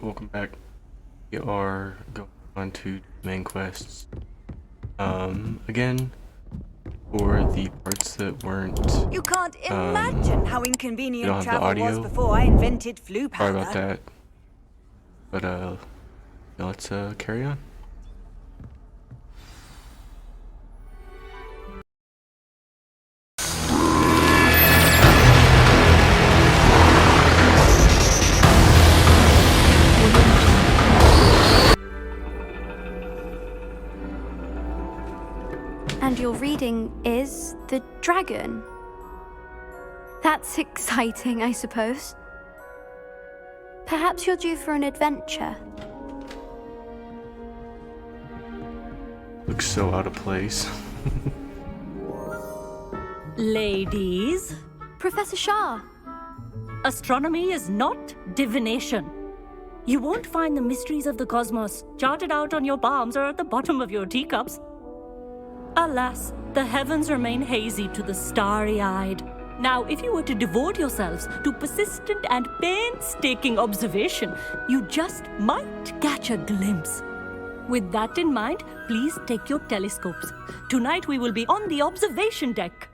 welcome back. We are going on to main quests. Again, for the parts that weren't. You can't imagine how we don't inconvenient have the travel was audio. before I invented flu powder. Sorry about that. But let's carry on. And your reading is the dragon. That's exciting, I suppose. Perhaps you're due for an adventure. Looks so out of place. Ladies, Professor Shah. astronomy is not divination. You won't find the mysteries of the cosmos charted out on your palms or at the bottom of your teacups. Alas, the heavens remain hazy to the starry-eyed. Now, if you were to devote yourselves to persistent and painstaking observation, you just might catch a glimpse. With that in mind, please take your telescopes. Tonight we will be on the observation deck.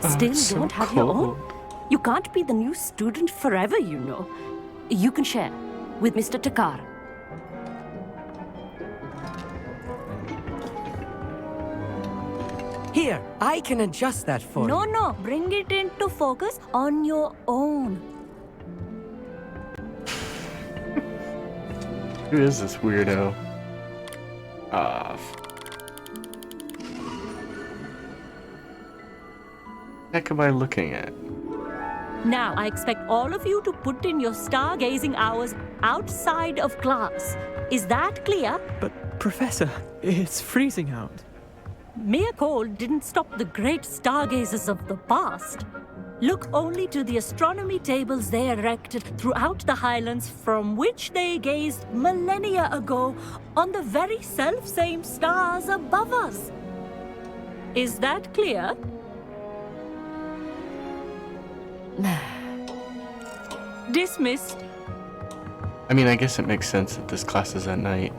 Still So don't have cool. your own? You can't be the new student forever, you know. You can share with Mr. Takar. Here, I can adjust that for you. No, bring it into focus on your own. Who is this weirdo? Heck am I looking at? Now, I expect all of you to put in your stargazing hours outside of class. Is that clear? But, Professor, it's freezing out. Mere cold didn't stop the great stargazers of the past. Look only to the astronomy tables they erected throughout the highlands from which they gazed millennia ago on the very self-same stars above us. Is that clear? Dismissed. I mean, I guess it makes sense that this class is at night.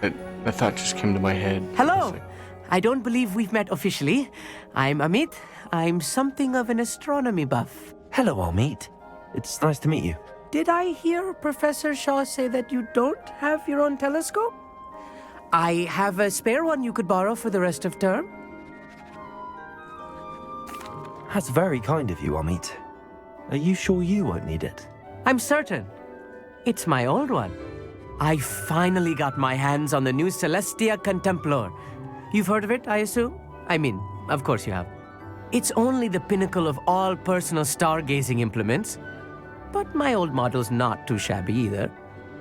That thought just came to my head. Hello! It's like, I don't believe we've met officially. I'm Amit. I'm something of an astronomy buff. Hello, Amit. It's nice to meet you. Did I hear Professor Shaw say that you don't have your own telescope? I have a spare one you could borrow for the rest of term. That's very kind of you, Amit. Are you sure you won't need it? I'm certain. It's my old one. I finally got my hands on the new Celestia Contemplar. You've heard of it, I assume? I mean, of course you have. It's only the pinnacle of all personal stargazing implements. But my old model's not too shabby either.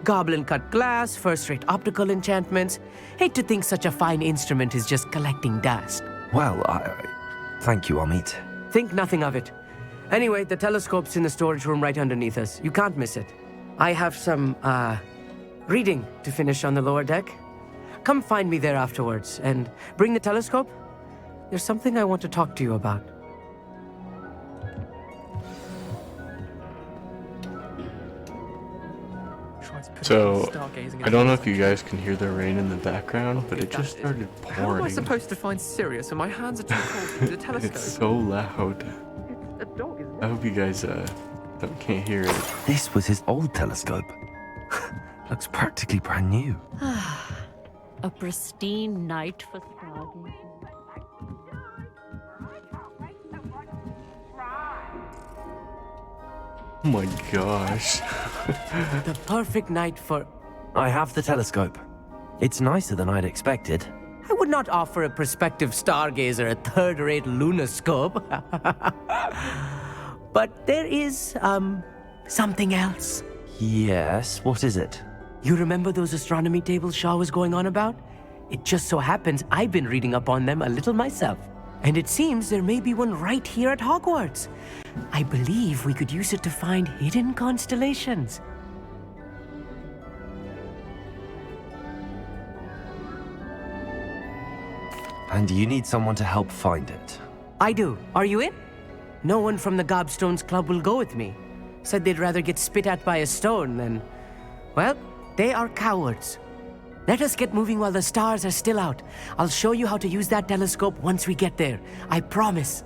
Goblin-cut glass, first-rate optical enchantments. Hate to think such a fine instrument is just collecting dust. Well, thank you, Amit. Think nothing of it. Anyway, the telescope's in the storage room right underneath us. You can't miss it. I have some, reading to finish on the lower deck. Come find me there afterwards, and bring the telescope. There's something I want to talk to you about. So, I don't know if you guys can hear the rain in the background, but it just started How am I pouring. supposed to find Sirius when my hands are too cold to use a telescope? It's so loud. A dog, isn't I hope you guys can't hear it. This was his old telescope. Looks practically brand new. A pristine night for stargazing. Oh my gosh. The perfect night for... I have the telescope. It's nicer than I'd expected. I would not offer a prospective stargazer a third-rate lunoscope. But there is, something else. Yes, what is it? You remember those astronomy tables Shaw was going on about? It just so happens I've been reading up on them a little myself. And it seems there may be one right here at Hogwarts. I believe we could use it to find hidden constellations. And you need someone to help find it. I do. Are you in? No one from the Gobstones Club will go with me. Said they'd rather get spit at by a stone than... Well, they are cowards. Let us get moving while the stars are still out. I'll show you how to use that telescope once we get there. I promise.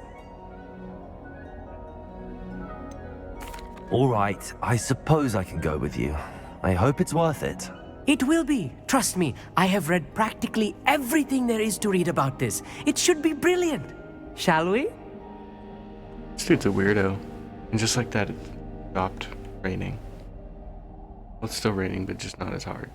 All right, I suppose I can go with you. I hope it's worth it. It will be. Trust me, I have read practically everything there is to read about this. It should be brilliant. Shall we? This dude's a weirdo. And just like that, it stopped raining. Well, it's still raining, but just not as hard.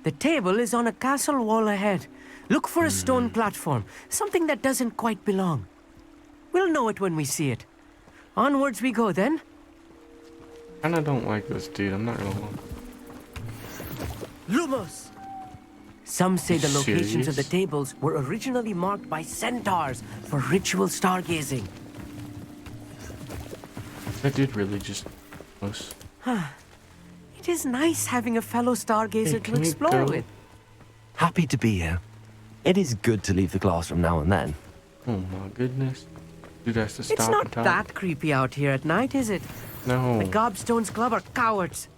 The table is on a castle wall ahead. Look for a stone platform, something that doesn't quite belong. We'll know it when we see it. Onwards we go then. Kinda don't like this dude, I'm not gonna lie. Lumos! Some say the locations of the Serious? tables were originally marked by centaurs for ritual stargazing. That dude really just close. It is nice having a fellow stargazer Hey, to can we explore go? with. Happy to be here. It is good to leave the classroom now and then. Oh my goodness. Dude has to stop It's and not talk. that creepy out here at night, is it? No. The Gobstones Club are cowards.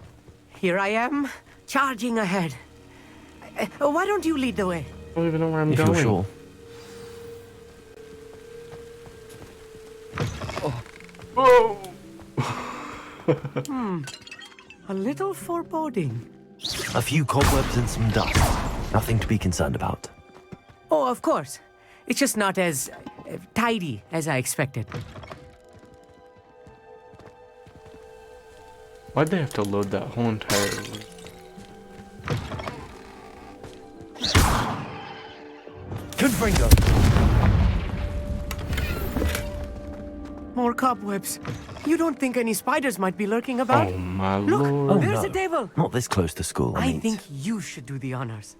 Here I am, charging ahead. Why don't you lead the way? I don't even know where I'm If going. you're sure. Whoa! A little foreboding. A few cobwebs and some dust. Nothing to be concerned about. Oh, of course. It's just not as tidy as I expected. Why'd they have to load that whole entire... Confringo! More cobwebs. You don't think any spiders might be lurking about? Oh my Look, lord. there's no. a table. Not this close to school, I mean. think you should do the honors.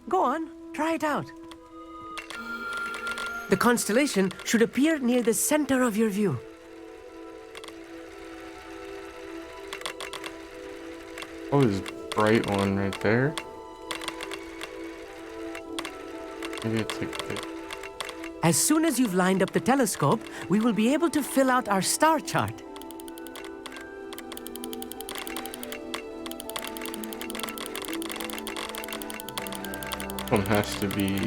Go on, try it out. The constellation should appear near the center of your view. Oh, this bright one right there. Maybe it's like this. As soon as you've lined up the telescope, we will be able to fill out our star chart. One has to be...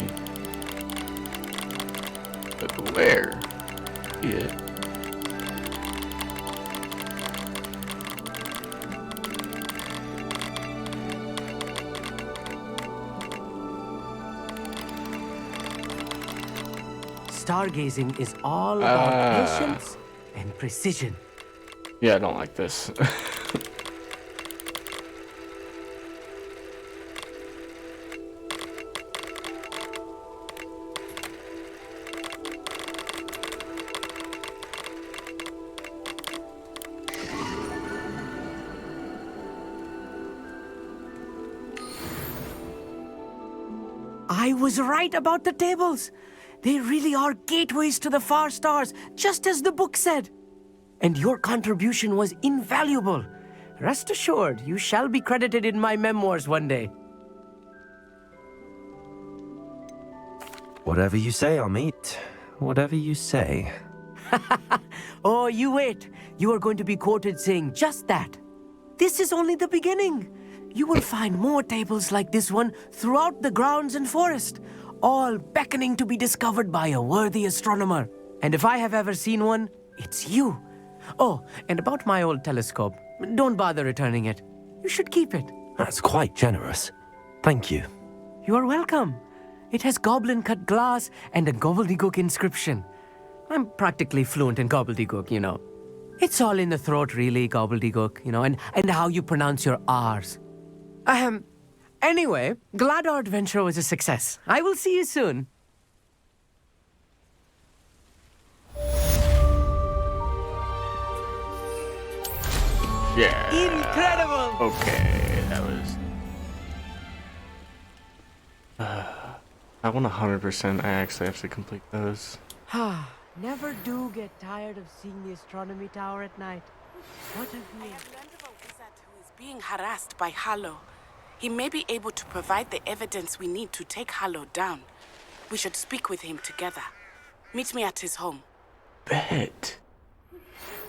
But where? See it. Stargazing is all about patience and precision. Yeah, I don't like this. I was right about the tables. They really are gateways to the far stars, just as the book said. And your contribution was invaluable. Rest assured, you shall be credited in my memoirs one day. Whatever you say, Amit. Whatever you say. Oh, you wait. You are going to be quoted saying just that. This is only the beginning. You will find more tables like this one throughout the grounds and forest, all beckoning to be discovered by a worthy astronomer. And if I have ever seen one, it's you. Oh, and about my old telescope, don't bother returning it. You should keep it. That's quite generous. Thank you. You are welcome. It has goblin-cut glass and a gobbledygook inscription. I'm practically fluent in gobbledygook, you know. It's all in the throat, really, gobbledygook, you know, and how you pronounce your R's. Anyway, glad our adventure was a success. I will see you soon. Yeah. Incredible! Okay, that was... I want 100%. I actually have to complete those. Never do get tired of seeing the astronomy tower at night. What a I view. have learned of a wizard who is being harassed by Harlow. He may be able to provide the evidence we need to take Harlow down. We should speak with him together. Meet me at his home. Bet. I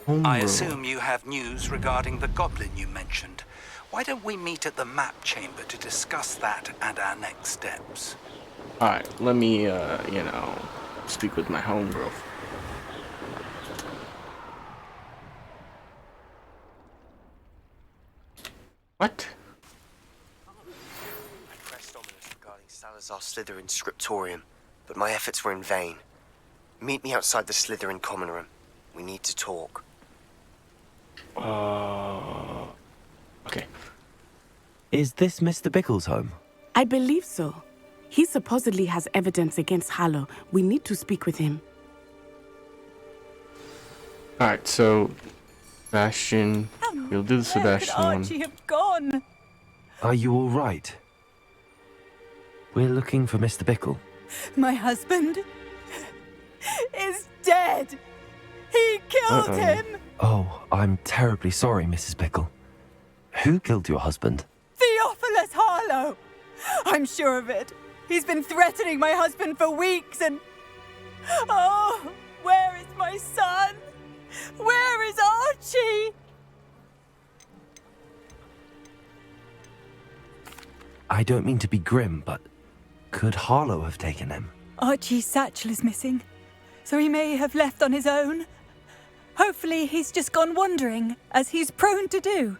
Homeworld. assume you have news regarding the goblin you mentioned. Why don't we meet at the map chamber to discuss that and our next steps? Alright, let me, speak with my homegirl. What? I pressed ominous regarding Salazar Slytherin scriptorium, but my efforts were in vain. Meet me outside the Slytherin common room. We need to talk. Okay. Is this Mr. Bickle's home? I believe so. He supposedly has evidence against Harlow. We need to speak with him. Alright, so Sebastian, we'll do the Sebastian one. Archie have gone? Are you all right? We're looking for Mr. Bickle. My husband is dead. He killed him. Oh, I'm terribly sorry, Mrs. Bickle. Who killed your husband? Theophilus Harlow. I'm sure of it. He's been threatening my husband for weeks and... Oh, where is my son? Where is Archie? I don't mean to be grim, but could Harlow have taken him? Archie's satchel is missing, so he may have left on his own. Hopefully he's just gone wandering, as he's prone to do.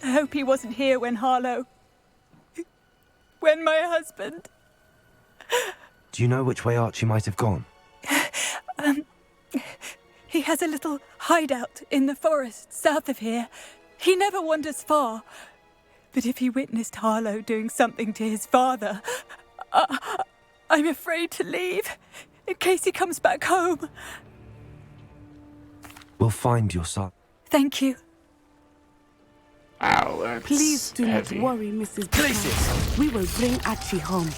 I hope he wasn't here when Harlow... when my husband... Do you know which way Archie might have gone? He has a little hideout in the forest south of here. He never wanders far. But if he witnessed Harlow doing something to his father, I'm afraid to leave, in case he comes back home. We'll find your son. Thank you. Wow, that's Please do heavy. not worry, Mrs. Bickle. We will bring Archie home.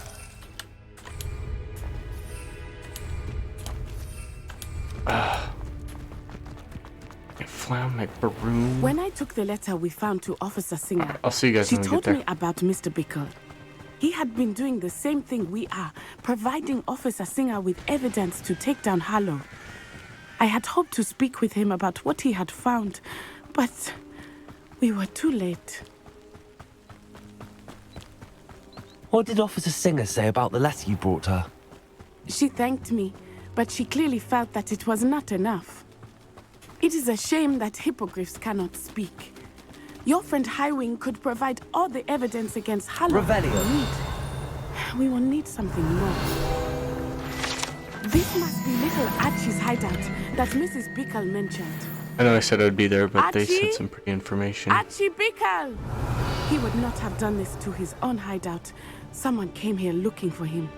I found my broom. When I took the letter we found to Officer Singer, I'll see you guys she when we get told there. me about Mr. Bickle. He had been doing the same thing we are, providing Officer Singer with evidence to take down Harlow. I had hoped to speak with him about what he had found, but we were too late. What did Officer Singer say about the letter you brought her? She thanked me, but she clearly felt that it was not enough. It is a shame that hippogriffs cannot speak. Your friend Highwing could provide all the evidence against Harlow Revelio. we need. We will need something more. This must be little Archie's hideout that Mrs. Bickle mentioned. I know I said I'd be there, but they Archie? said some pretty information. Archie Bickle! He would not have done this to his own hideout. Someone came here looking for him.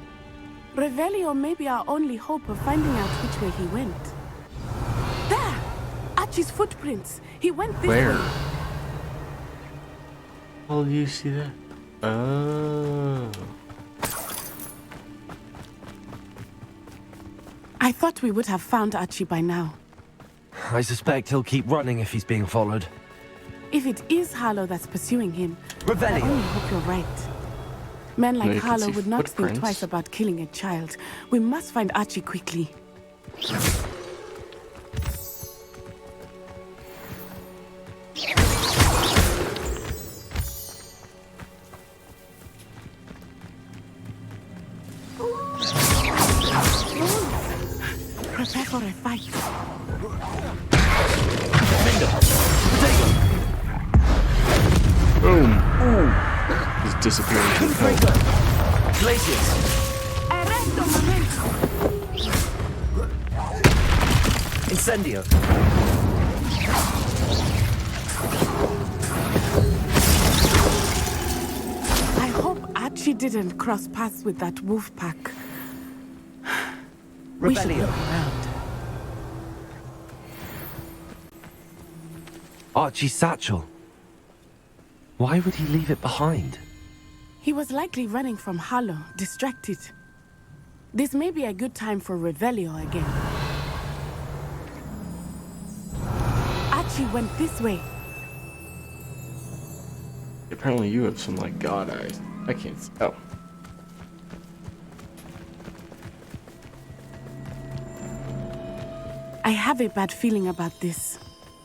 Revelio may be our only hope of finding out which way he went. There! Archie's footprints. He went this Where? way. Oh, do you see that? Oh. I thought we would have found Archie by now. I suspect he'll keep running if he's being followed. If it is Harlow that's pursuing him, I Revelio. only hope you're right. Men No, like you can Harlow see would not think footprints. twice about killing a child. We must find Archie quickly. Prepare for a fight. Boom. He's disappearing to the coast. Glaciers. Arresto momento. Incendio. I hope Archie didn't cross paths with that wolf pack. We should Revelio. look around. Archie's satchel. Why would he leave it behind? He was likely running from Harlow, distracted. This may be a good time for Revelio again. Archie went this way. Apparently you have some, like, god eyes. I can't see. Oh. I have a bad feeling about this.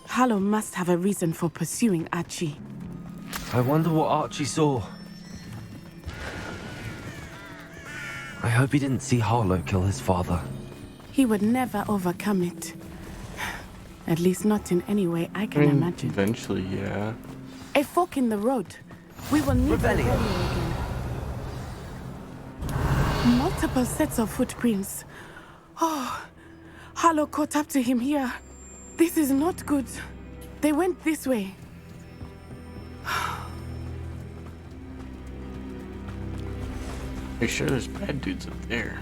Harlow must have a reason for pursuing Archie. I wonder what Archie saw. I hope he didn't see Harlow kill his father. He would never overcome it. At least not in any way I can imagine. Eventually, yeah. A fork in the road. We will need Revelio again. Multiple sets of footprints. Oh, Harlow caught up to him here. This is not good. They went this way. Make sure there's bad dudes up there.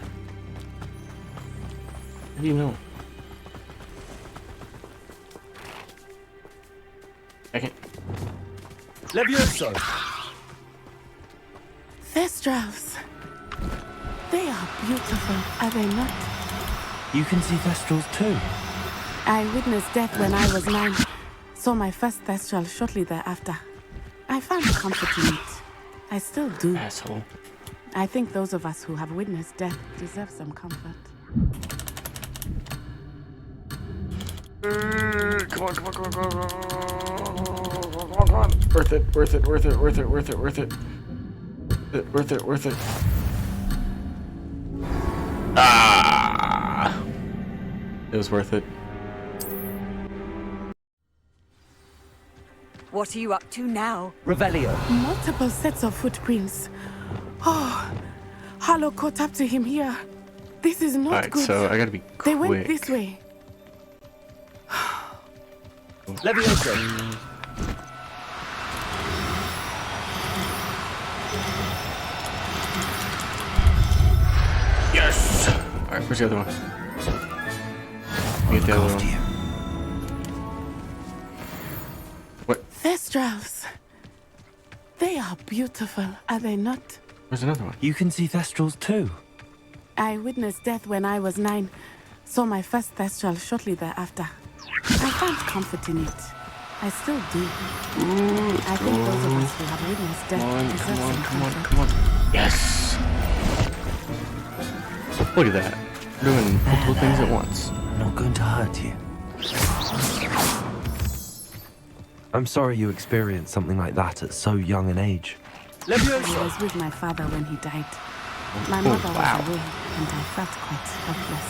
How do you know? I can't. Levioso! Thestrals. They are beautiful, are they not? You can see Thestrals too. I witnessed death when I was 9. Saw my first Thestral shortly thereafter. I found comfort in it. I still do. Asshole. I think those of us who have witnessed death deserve some comfort. Come on, come on, come on, come on, come on. Worth it, worth it, worth it, worth it, worth it, worth it. Worth it, worth it. Ah! It was worth it. What are you up to now? Revelio. Multiple sets of footprints. Oh, Harlow caught up to him here. This is not Alright, good. so I gotta be quick. They went this way. Levioso. Yes! Alright, where's the other one? Get the other one. What? Thestrals. They are beautiful, are they not? Where's another one? You can see Thestrals too. I witnessed death when I was 9. Saw my first Thestral shortly thereafter. I found comfort in it. I still do. I think those of us who have witnessed death deserve some comfort. Come on. Yes! Look at that. We're doing multiple things at once. I'm not going to hurt you. I'm sorry you experienced something like that at so young an age. I was with my father when he died. My mother was away, and I felt quite helpless.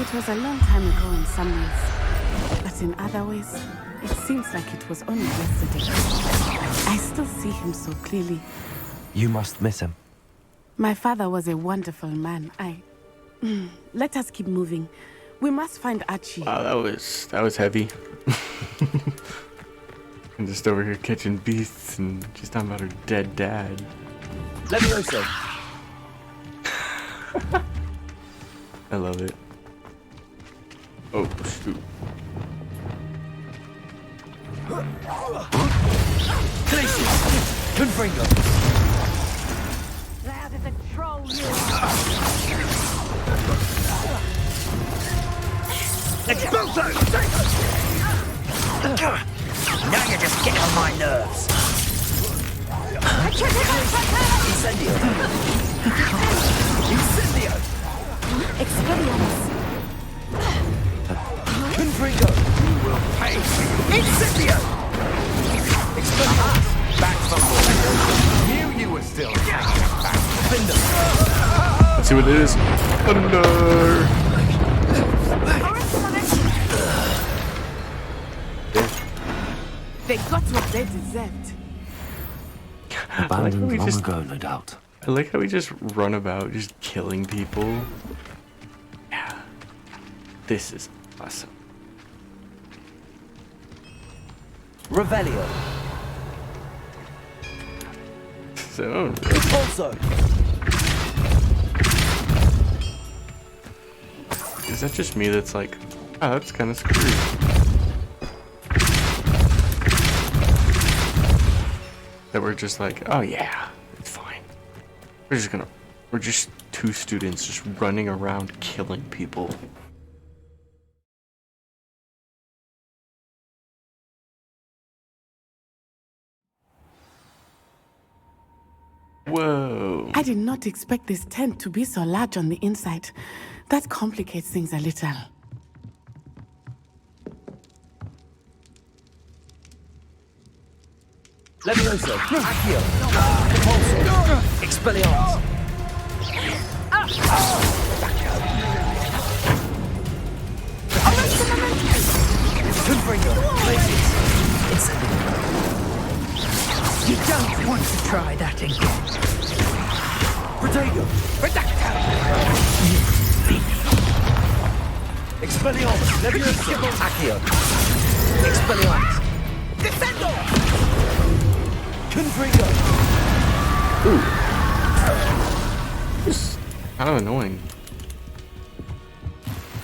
It was a long time ago in some ways, but in other ways, it seems like it was only yesterday. I still see him so clearly. You must miss him. My father was a wonderful man. Let us keep moving. We must find Archie. Wow, that was heavy. And just over here catching beasts and just talking about her dead dad. Levioso. I love it. Oh, shoot. Confringo. Out of the troll, you Now you're just getting on my nerves. Incendio. Incendio. Expelliarmus. Confringo. You will pay for you. Incendio. Expelliarmus. Back from knew you were still hanging back. Let's see what it is. Thunder! They got what they deserved. Abandoned long ago, no doubt. I like how we just run about just killing people. Yeah. This is awesome. Revelio. So Also. is that just me that's like, oh, that's kind of screwed? That we're just like, oh yeah, it's fine. We're just 2 students just running around killing people. Whoa. I did not expect this tent to be so large on the inside. That complicates things a little. Levioso! Accio! Repulso! Expelliarmus! Confringo! Glacius! Incendiary! You don't want to try that again. Protego! Redacto! Expelliarmus! Levioso! Accio! Expelliarmus! Descendo! Confringo! Ooh. This is kind of annoying.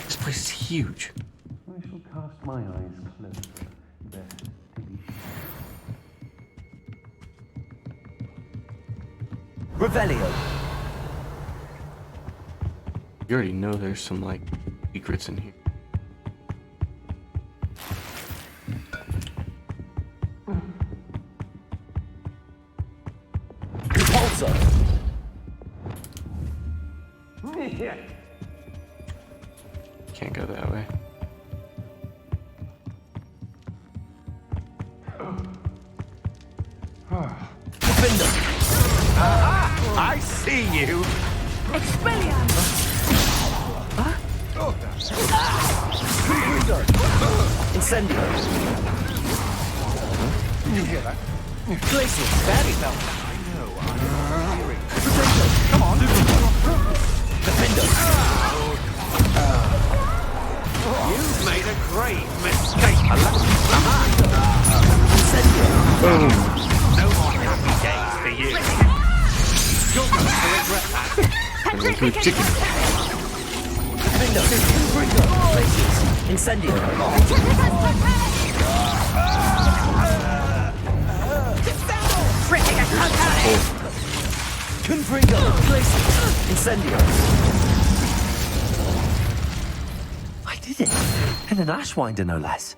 This place is huge. I shall cast my eyes closed. Best to be sure. Revelio! You already know there's some, like, secrets in here. Repulso! Can't go that way. Defender! I see you! Expelliarmus! Confringo! Incendio! You hear that? Glacius! Very well. Potato! Come on! Defender! You've made a grave mistake! Incendio! Boom. No more happy days for you! You're going to regret that! Turns into a chicken. Defender! Confringo! Glacius! Incendio! Confringo! Glacius! Incendio! I did it! And an Ashwinder, no less.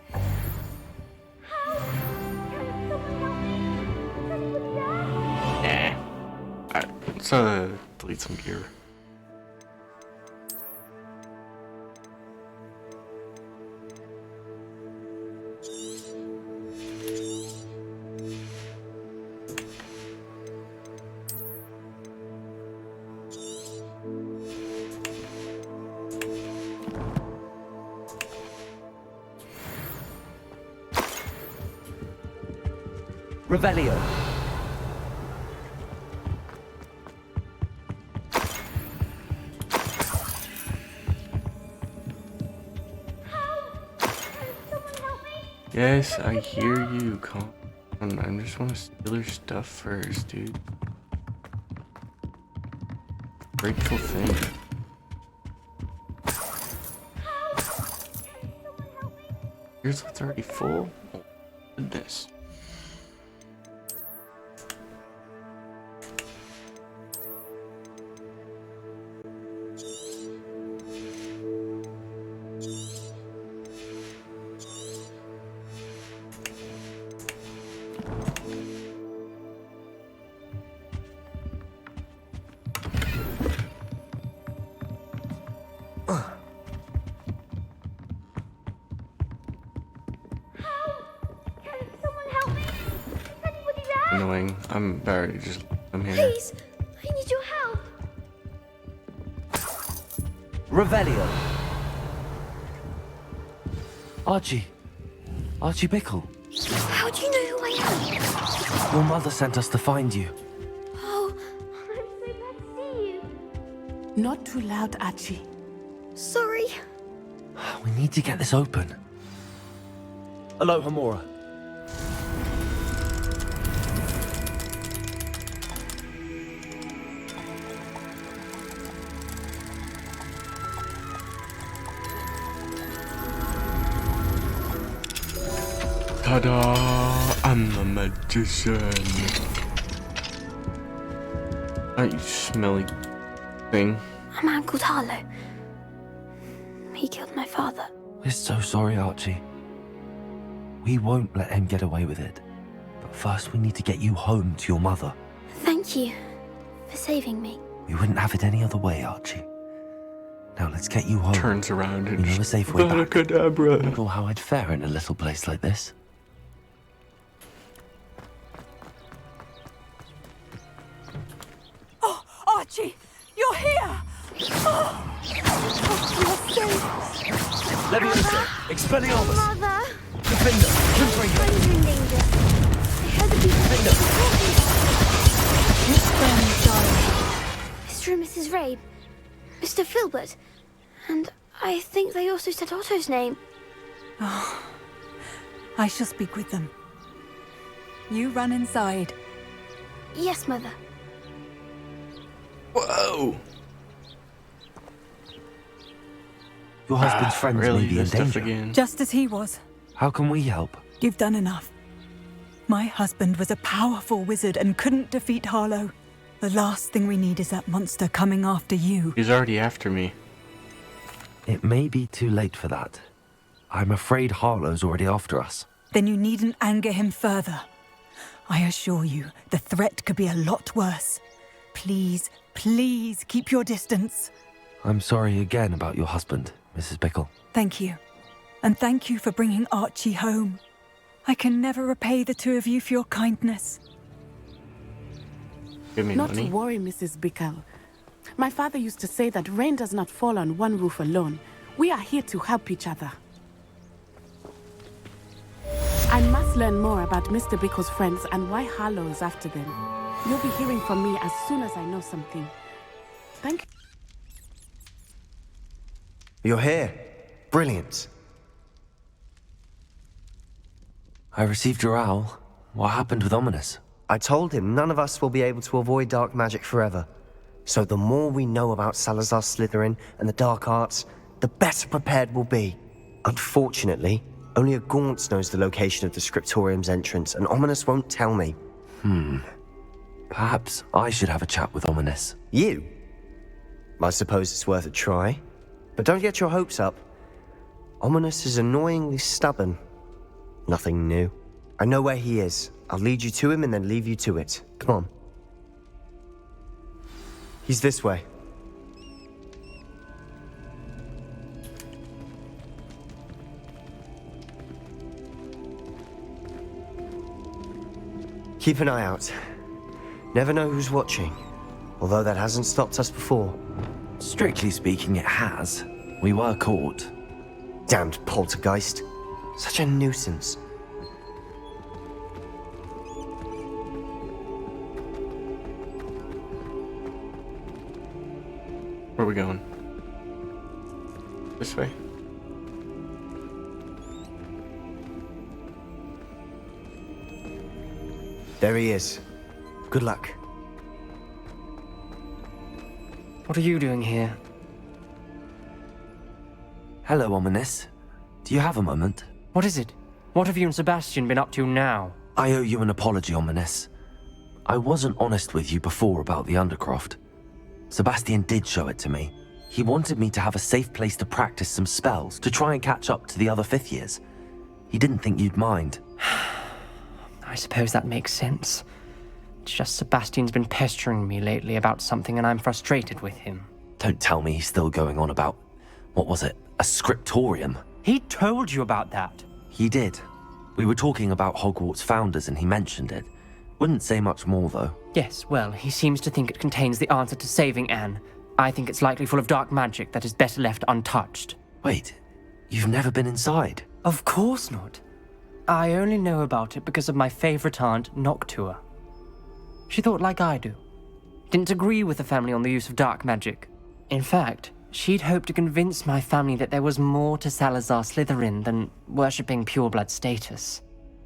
Nah. Alright, let's delete some gear. Revelio. Yes, I hear you. Come on, I just want to steal your stuff first, dude. Grateful thing. Here's what's already full. Oh, goodness. Annoying. I'm Barry. I'm here. Please, I need your help. Revelio. Archie. Archie Bickle. How do you know who I am? Your mother sent us to find you. Oh, I'm so glad to see you. Not too loud, Archie. Sorry. We need to get this open. Hello, Hamura. Ta-da! I'm a magician. Aren't you smelly thing? A man called Harlow. He killed my father. We're so sorry, Archie. We won't let him get away with it. But first we need to get you home to your mother. Thank you. for saving me. We wouldn't have it any other way, Archie. Now let's get you home. Turns around and We know a safe way back. Abracadabra. Don't know how I'd fare in a little place like this. Oh, Archie, you're here! Oh, you're safe. Leviosa! Expelliarmus! Mother! Defender! Confringo! Friends are in danger. I heard the people talking. His friend died. Mr. and Mrs. Rabe, Mr. Filbert, and I think they also said Otto's name. Oh, I shall speak with them. You run inside. Yes, Mother. Whoa! Your husband's friends really? may be in This stuff danger. again? Just as he was. How can we help? You've done enough. My husband was a powerful wizard and couldn't defeat Harlow. The last thing we need is that monster coming after you. He's already after me. It may be too late for that. I'm afraid Harlow's already after us. Then you needn't anger him further. I assure you, the threat could be a lot worse. Please, please keep your distance. I'm sorry again about your husband, Mrs. Bickle. Thank you. And thank you for bringing Archie home. I can never repay the two of you for your kindness. Give me Not money. to worry, Mrs. Bickle. My father used to say that rain does not fall on one roof alone. We are here to help each other. I must learn more about Mr. Bickle's friends and why Harlow is after them. You'll be hearing from me as soon as I know something. Thank you. You're here. Brilliant. I received your owl. What happened with Ominous? I told him none of us will be able to avoid dark magic forever. So the more we know about Salazar Slytherin and the dark arts, the better prepared we'll be. Unfortunately, only a Gaunt knows the location of the Scriptorium's entrance, and Ominous won't tell me. Perhaps I should have a chat with Ominous. You? I suppose it's worth a try. But don't get your hopes up. Ominous is annoyingly stubborn. Nothing new. I know where he is. I'll lead you to him and then leave you to it. Come on. He's this way. Keep an eye out. Never know who's watching. Although that hasn't stopped us before. Strictly speaking, it has. We were caught. Damned poltergeist. Such a nuisance. Where are we going? This way? There he is. Good luck. What are you doing here? Hello, Ominous. Do you have a moment? What is it? What have you and Sebastian been up to now? I owe you an apology, Ominous. I wasn't honest with you before about the Undercroft. Sebastian did show it to me. He wanted me to have a safe place to practice some spells, to try and catch up to the other fifth years. He didn't think you'd mind. I suppose that makes sense. It's just Sebastian's been pestering me lately about something and I'm frustrated with him. Don't tell me he's still going on about, what was it, a scriptorium? He told you about that. He did. We were talking about Hogwarts founders and he mentioned it. Wouldn't say much more, though. Yes, well, he seems to think it contains the answer to saving Anne. I think it's likely full of dark magic that is better left untouched. Wait, you've never been inside? Of course not. I only know about it because of my favorite aunt, Noctua. She thought like I do. Didn't agree with the family on the use of dark magic. In fact, she'd hoped to convince my family that there was more to Salazar Slytherin than worshipping pureblood status.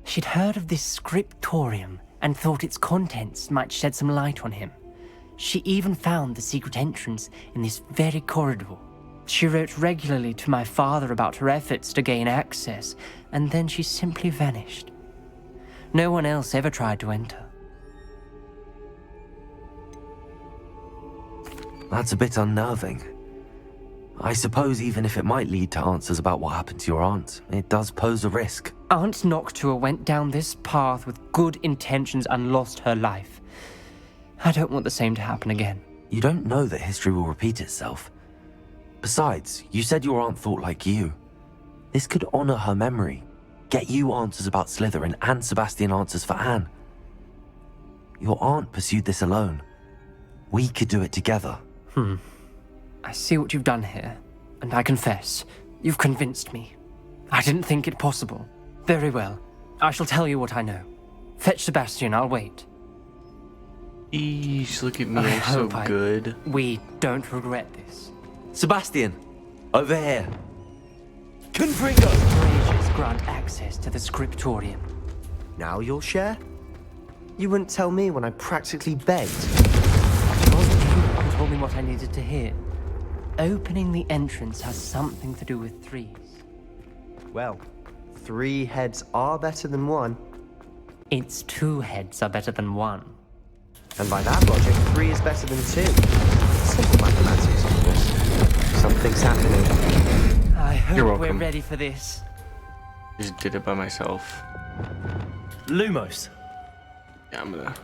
She'd heard of this scriptorium and thought its contents might shed some light on him. She even found the secret entrance in this very corridor. She wrote regularly to my father about her efforts to gain access, and then she simply vanished. No one else ever tried to enter. That's a bit unnerving. I suppose even if it might lead to answers about what happened to your aunt, it does pose a risk. Aunt Noctua went down this path with good intentions and lost her life. I don't want the same to happen again. You don't know that history will repeat itself. Besides, you said your aunt thought like you. This could honor her memory, get you answers about Slytherin and Sebastian answers for Anne. Your aunt pursued this alone. We could do it together. I see what you've done here, and I confess, you've convinced me. I didn't think it possible. Very well. I shall tell you what I know. Fetch Sebastian, I'll wait. Eesh, look at me, I'm so good. We don't regret this. Sebastian, over here. Confringo! Mages grant access to the scriptorium. Now you'll share? You wouldn't tell me when I practically begged. It wasn't you who told me what I needed to hear. Opening the entrance has something to do with threes. Well, 3 heads are better than 1. It's 2 heads are better than 1. And by that logic, 3 is better than 2. Simple mathematics, of course. Something's happening. I You're hope we're welcome. ready for this. Just did it by myself. Lumos. Yeah, I'm gonna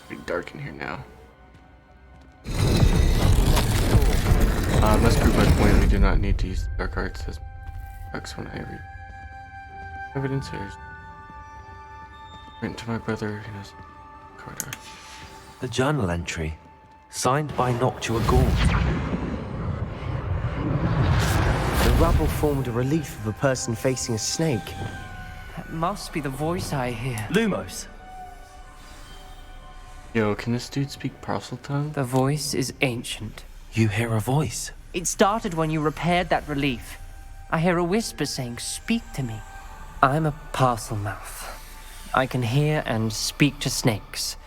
be dark in here now. Must prove my point. We do not need to use dark arts as bugs when I read evidence. Written to my brother in his corridor. The journal entry, signed by Noctua Gaunt. The rubble formed a relief of a person facing a snake. That must be the voice I hear. Lumos. Yo, can this dude speak parcel tongue? The voice is ancient. You hear a voice. It started when you repaired that relief. I hear a whisper saying, "Speak to me." I'm a parcel mouth. I can hear and speak to snakes.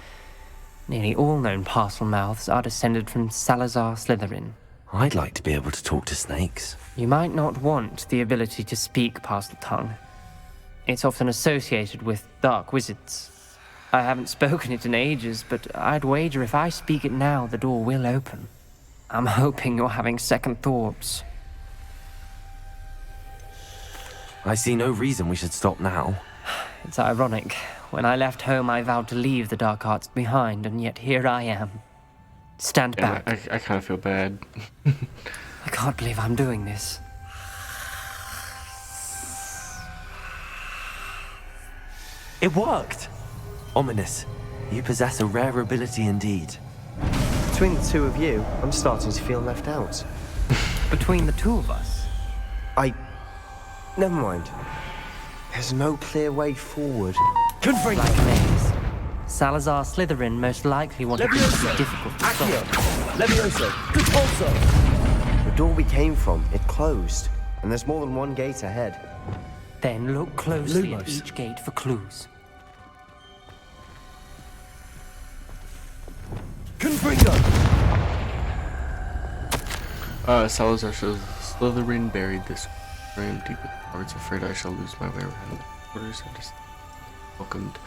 Nearly all known parcel mouths are descended from Salazar Slytherin. I'd like to be able to talk to snakes. You might not want the ability to speak parcel tongue. It's often associated with dark wizards. I haven't spoken it in ages, but I'd wager if I speak it now, the door will open. I'm hoping you're having second thoughts. I see no reason we should stop now. It's ironic. When I left home, I vowed to leave the dark arts behind, and yet here I am. Stand Yeah, back. I kind of feel bad. I can't believe I'm doing this. It worked! Ominous. You possess a rare ability indeed. Between the 2 of you, I'm starting to feel left out. Between the 2 of us? Never mind. There's no clear way forward. Like a maze. Salazar Slytherin most likely wanted this to be difficult to solve. Levioso! Good also! The door we came from, it closed. And there's more than 1 gate ahead. Then look closely at Lumos. each gate for clues. Confringo! Salazar says Slytherin buried this room deep with hearts, afraid I shall lose my way around the quarters and just welcomed.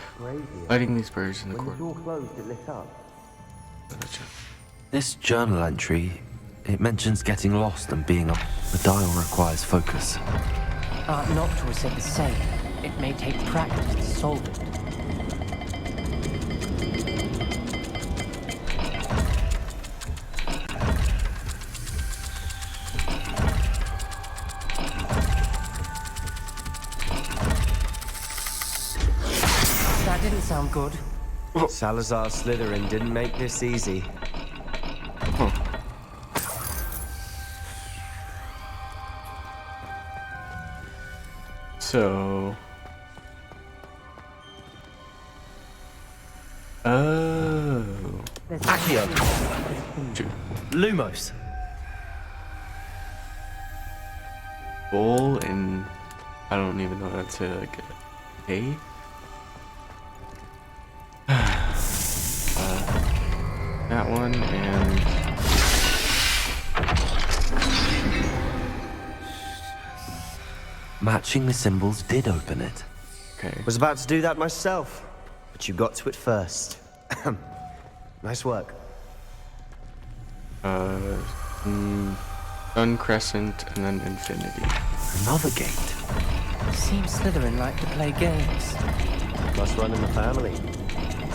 Lighting these birds in the corridor. When the door closed, it lit up. This journal entry, it mentions getting lost and being up. The dial requires focus. Noctua said the same. It may take practice to solve it. That didn't sound good. Salazar Slytherin didn't make this easy. So... Oh... Accio! Lumos! Bull and... I don't even know how to say like A? That one and... Matching the symbols did open it. Okay. Was about to do that myself, but you got to it first. Nice work. Sun crescent and then infinity. Another gate. Seems Slytherin like to play games. Must run in the family.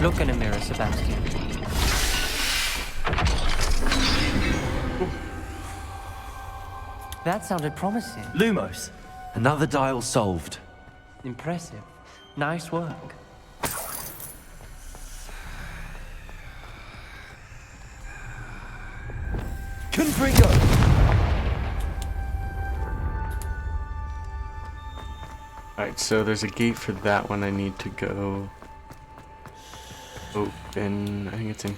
Look in a mirror, Sebastian. That sounded promising. Lumos! Another dial solved. Impressive. Nice work. Confringo! Alright, so there's a gate for that one I need to go open. I think it's in.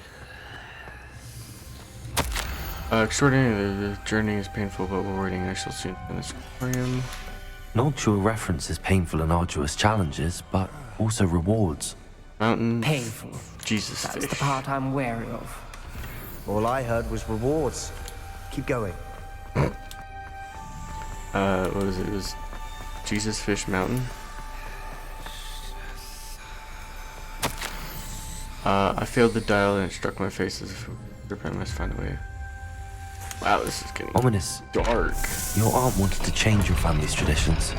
Extraordinary, the journey is painful but rewarding. I shall soon finish aquarium. Noctua references painful and arduous challenges, but also rewards. Mountain. Painful. Jesus That's fish. the part I'm wary of. All I heard was rewards. Keep going. What was it? It was Jesus Fish Mountain. I failed the dial and it struck my face as if I must find a way. Wow, this is getting Ominous. dark. Your aunt wanted to change your family's traditions.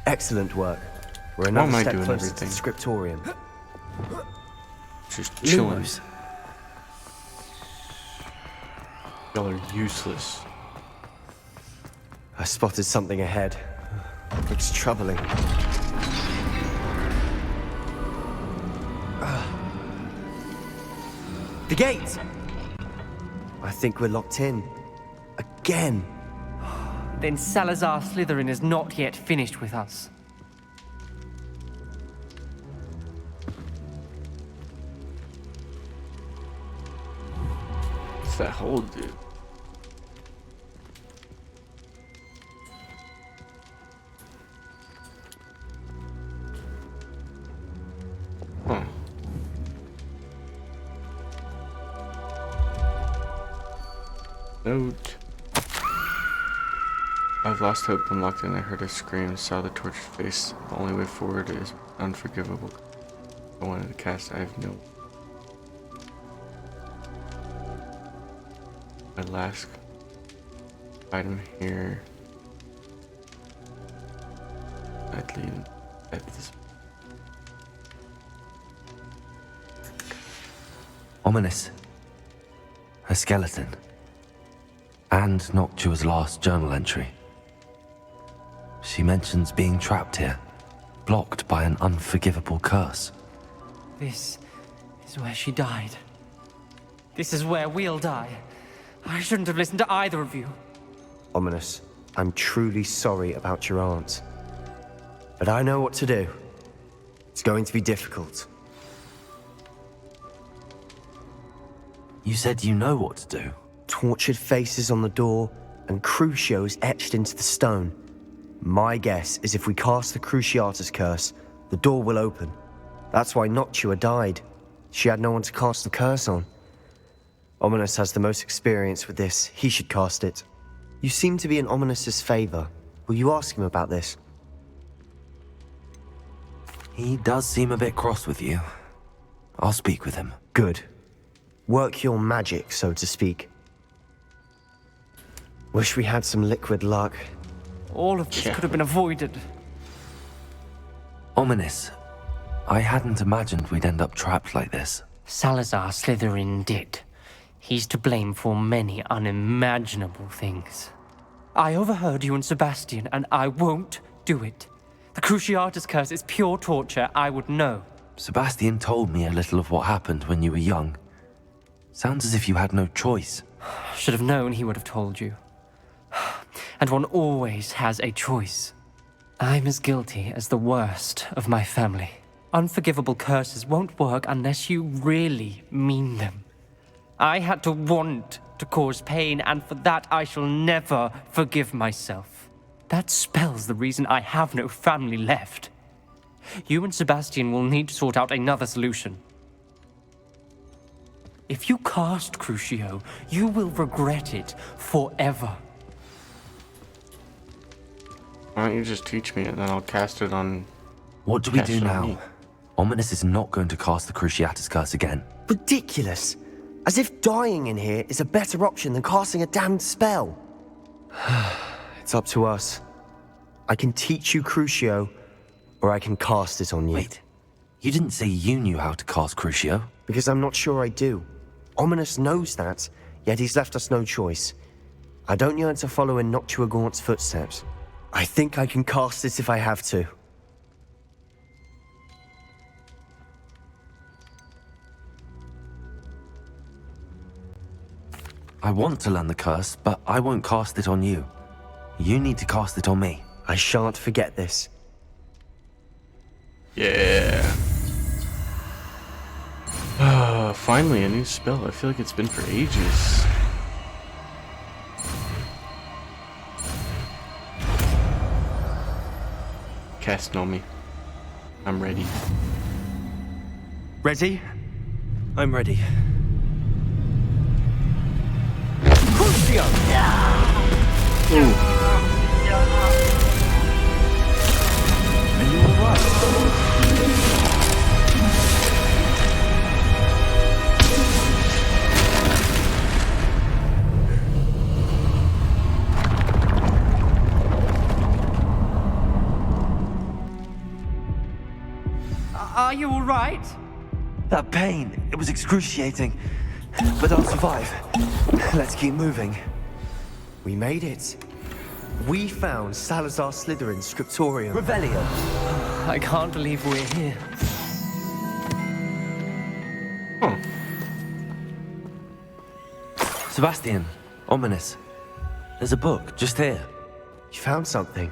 Excellent work. We're Why another am I step doing closer to everything? the scriptorium. Just chilling. Lumos. Y'all are useless. I spotted something ahead. Looks troubling. The gate! I think we're locked in. Again. Then Salazar Slytherin is not yet finished with us. What's that hole do? Huh. Note. I've lost hope. I'm locked in. I heard a scream. Saw the tortured face. The only way forward is unforgivable. I wanted to cast. I have no. My last item here. I'd leave at this. Ominous. A skeleton. And Noctua's last journal entry. She mentions being trapped here, blocked by an unforgivable curse. This is where she died. This is where we'll die. I shouldn't have listened to either of you. Ominous, I'm truly sorry about your aunt. But I know what to do. It's going to be difficult. You said you know what to do. Tortured faces on the door and Crucios etched into the stone. My guess is if we cast the Cruciatus curse, the door will open. That's why Noctua died. She had no one to cast the curse on. Ominous has the most experience with this. He should cast it. You seem to be in Ominous's favor. Will you ask him about this? He does seem a bit cross with you. I'll speak with him. Good. Work your magic, so to speak. Wish we had some liquid luck. All of this could have been avoided. Ominous. I hadn't imagined we'd end up trapped like this. Salazar Slytherin did. He's to blame for many unimaginable things. I overheard you and Sebastian, and I won't do it. The Cruciatus curse is pure torture, I would know. Sebastian told me a little of what happened when you were young. Sounds as if you had no choice. Should have known he would have told you. And one always has a choice. I'm as guilty as the worst of my family. Unforgivable curses won't work unless you really mean them. I had to want to cause pain, and for that I shall never forgive myself. That spells the reason I have no family left. You and Sebastian will need to sort out another solution. If you cast Crucio, you will regret it forever. Why don't you just teach me and then I'll cast it on... What do we Cast do it on now? me. Ominous is not going to cast the Cruciatus curse again. Ridiculous! As if dying in here is a better option than casting a damned spell. It's up to us. I can teach you Crucio, or I can cast it on you. Wait, you didn't say you knew how to cast Crucio? Because I'm not sure I do. Ominous knows that, yet he's left us no choice. I don't yearn to follow in Noctua Gaunt's footsteps. I think I can cast it if I have to. I want to learn the curse, but I won't cast it on you. You need to cast it on me. I shan't forget this. Yeah. Finally, a new spell. I feel like it's been for ages. Cast on me. I'm ready. Ready? I'm ready. Ooh. Are you alright? Are you alright? That pain, it was excruciating. But I'll survive. Let's keep moving. We made it. We found Salazar Slytherin's scriptorium. Revelio. I can't believe we're here. Oh. Sebastian, ominous. There's a book just here. You found something.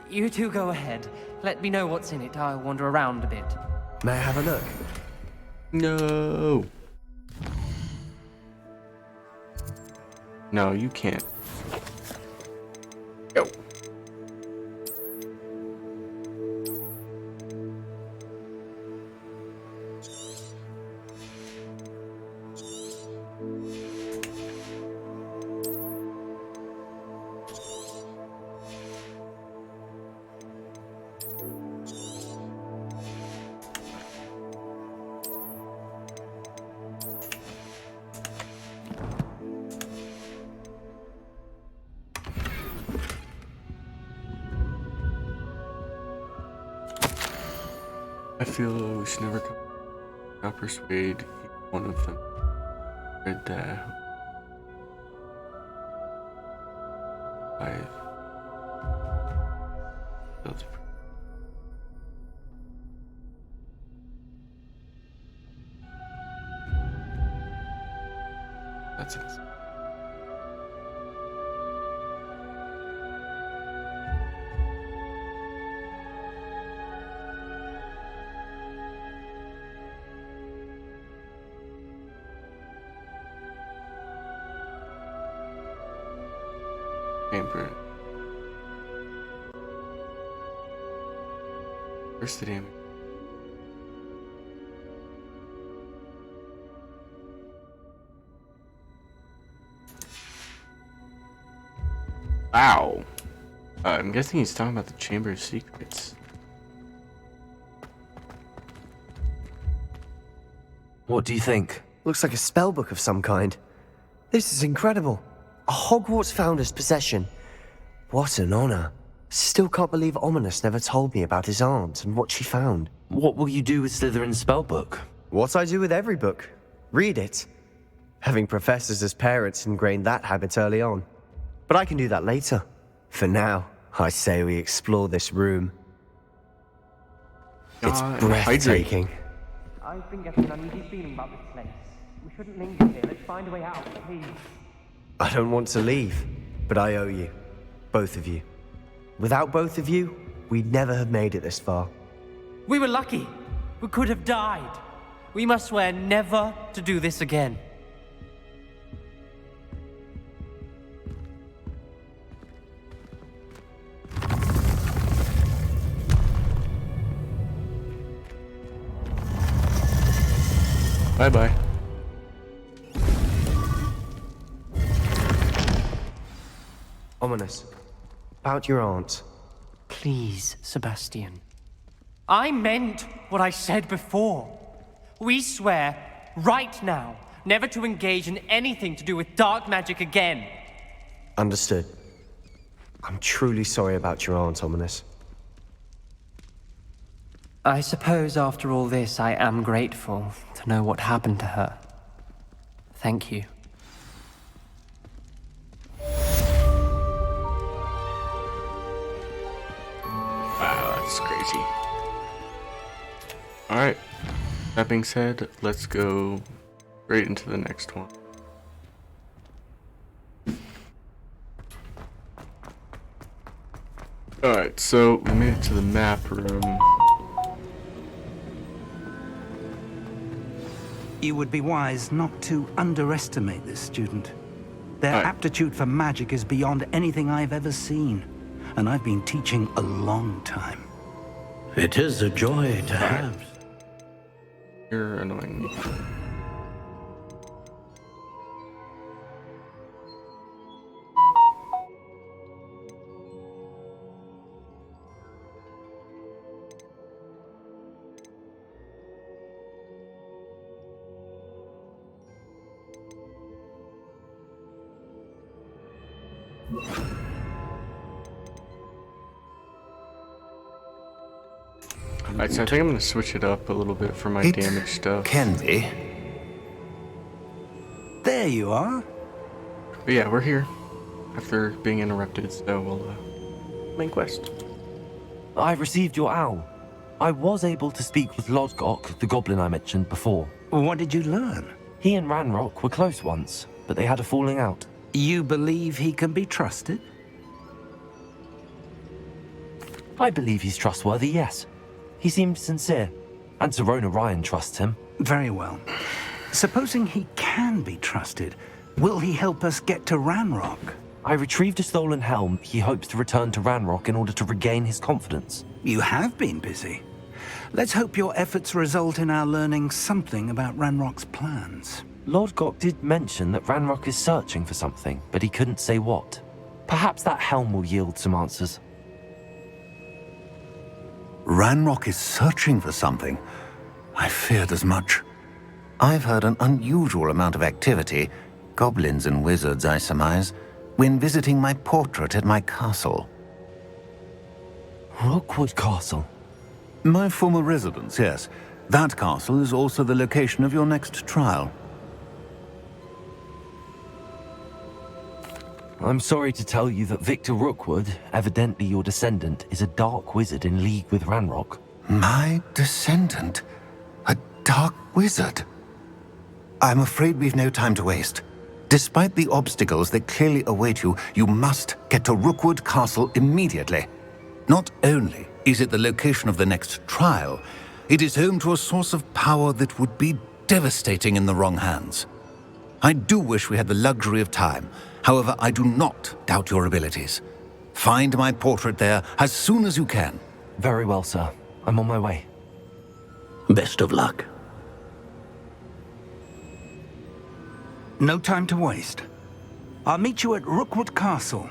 You two go ahead. Let me know what's in it. I'll wander around a bit. May I have a look? No. No, you can't. Go. I feel we should never come. I'll persuade one of them. Read that. That's it. Chamber. Where's the damage? Wow. I'm guessing he's talking about the Chamber of Secrets. What do you think? Looks like a spellbook of some kind. This is incredible. A Hogwarts founder's possession. What an honor. Still can't believe Ominous never told me about his aunt and what she found. What will you do with Slytherin's spellbook? What I do with every book. Read it. Having professors as parents ingrained that habit early on. But I can do that later. For now, I say we explore this room. It's breathtaking. I've been getting an uneasy feeling about this place. We shouldn't linger here. Let's find a way out, please. I don't want to leave, but I owe you. Both of you. Without both of you, we'd never have made it this far. We were lucky. We could have died. We must swear never to do this again. Bye-bye. Ominous. About your aunt. Please, Sebastian. I meant what I said before. We swear, right now, never to engage in anything to do with dark magic again. Understood. I'm truly sorry about your aunt, Ominous. I suppose after all this, I am grateful to know what happened to her. Thank you. Wow, that's crazy. Alright, that being said, let's go right into the next one. Alright, so we made it to the map room. You would be wise not to underestimate this student. Their aptitude for magic is beyond anything I've ever seen, and I've been teaching a long time. It is a joy to have. You're annoying me. Alright, so I think I'm gonna switch it up a little bit for my damage stuff. Can be. There you are. But yeah, we're here after being interrupted, so we'll main quest. I've received your owl. I was able to speak with Lodgok, the goblin I mentioned before. What did you learn? He and Ranrock were close once, but they had a falling out. You believe he can be trusted? I believe he's trustworthy, yes. He seemed sincere, and Serona Ryan trusts him. Very well. Supposing he can be trusted, will he help us get to Ranrock? I retrieved a stolen helm. He hopes to return to Ranrock in order to regain his confidence. You have been busy. Let's hope your efforts result in our learning something about Ranrock's plans. Lodgok did mention that Ranrock is searching for something, but he couldn't say what. Perhaps that helm will yield some answers. Ranrock is searching for something. I feared as much. I've heard an unusual amount of activity, goblins and wizards, I surmise, when visiting my portrait at my castle. Rookwood Castle? My former residence, yes. That castle is also the location of your next trial. I'm sorry to tell you that Victor Rookwood, evidently your descendant, is a dark wizard in league with Ranrock. My descendant? A dark wizard? I'm afraid we've no time to waste. Despite the obstacles that clearly await you, you must get to Rookwood Castle immediately. Not only is it the location of the next trial, it is home to a source of power that would be devastating in the wrong hands. I do wish we had the luxury of time. However, I do not doubt your abilities. Find my portrait there as soon as you can. Very well, sir. I'm on my way. Best of luck. No time to waste. I'll meet you at Rookwood Castle.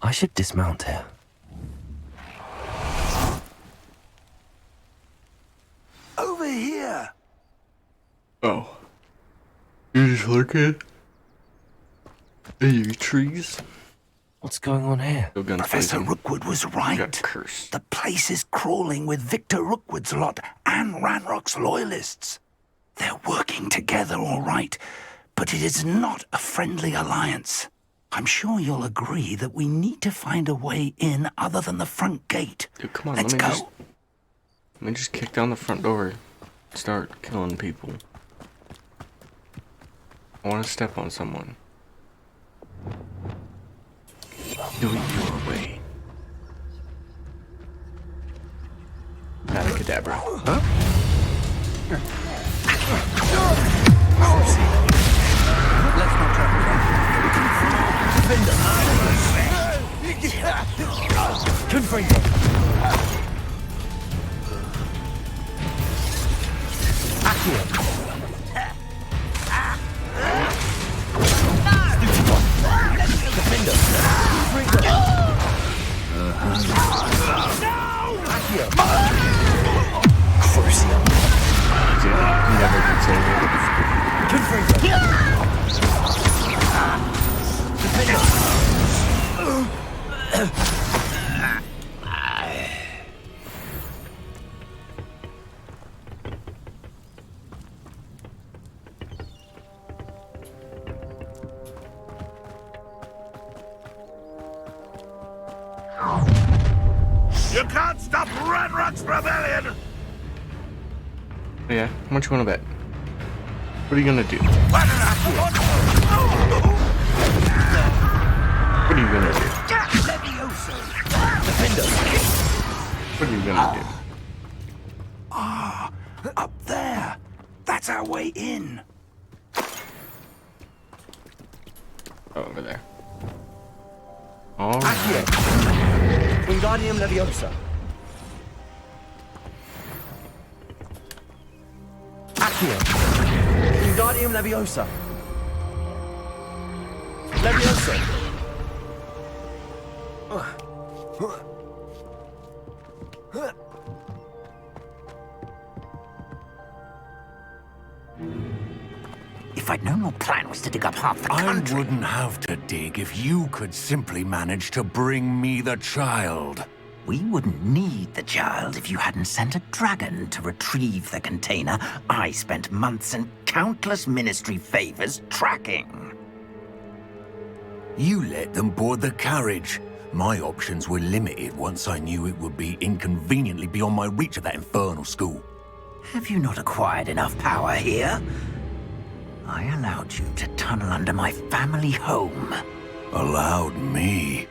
I should dismount here. Over here! Oh. You're just looking? Are you trees? What's going on here? Professor Rookwood was right. The place is crawling with Victor Rookwood's lot and Ranrock's loyalists. They're working together, all right, but it is not a friendly alliance. I'm sure you'll agree that we need to find a way in other than the front gate. Dude, come on, Let's let go. me just kick down the front door. Start killing people. I want to step on someone. Do it your way. Abracadabra. Huh? Let's not travel You can't stop Ranrock's rebellion! Yeah, how much you want to bet? What are you gonna do? What are you gonna do? What are you gonna do? Ah, up there. That's our way in. Over there. Alright. Wingardium Leviosa. Accio. Wingardium Leviosa. Leviosa. If I'd known your plan was to dig up half the country... I wouldn't have to dig if you could simply manage to bring me the child. We wouldn't need the child if you hadn't sent a dragon to retrieve the container I spent months and countless ministry favors tracking. You let them board the carriage. My options were limited once I knew it would be inconveniently beyond my reach at that infernal school. Have you not acquired enough power here? I allowed you to tunnel under my family home. Allowed me?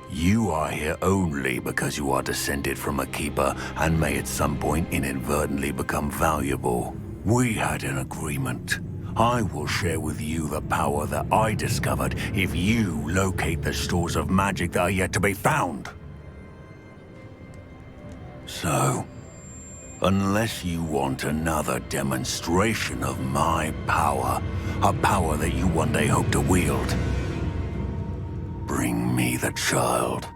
You are here only because you are descended from a keeper and may at some point inadvertently become valuable. We had an agreement. I will share with you the power that I discovered if you locate the stores of magic that are yet to be found. So, unless you want another demonstration of my power, a power that you one day hope to wield, bring me the child.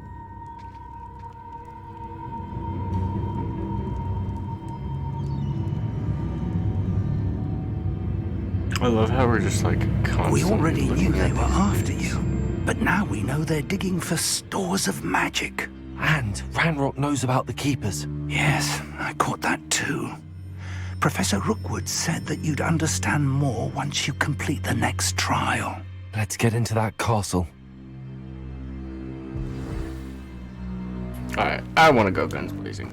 I love how we're just like constantly. We already knew they were these after things. you, but now we know they're digging for stores of magic. And Ranrock knows about the Keepers. Yes, I caught that too. Professor Rookwood said that you'd understand more once you complete the next trial. Let's get into that castle. Alright, I want to go guns blazing.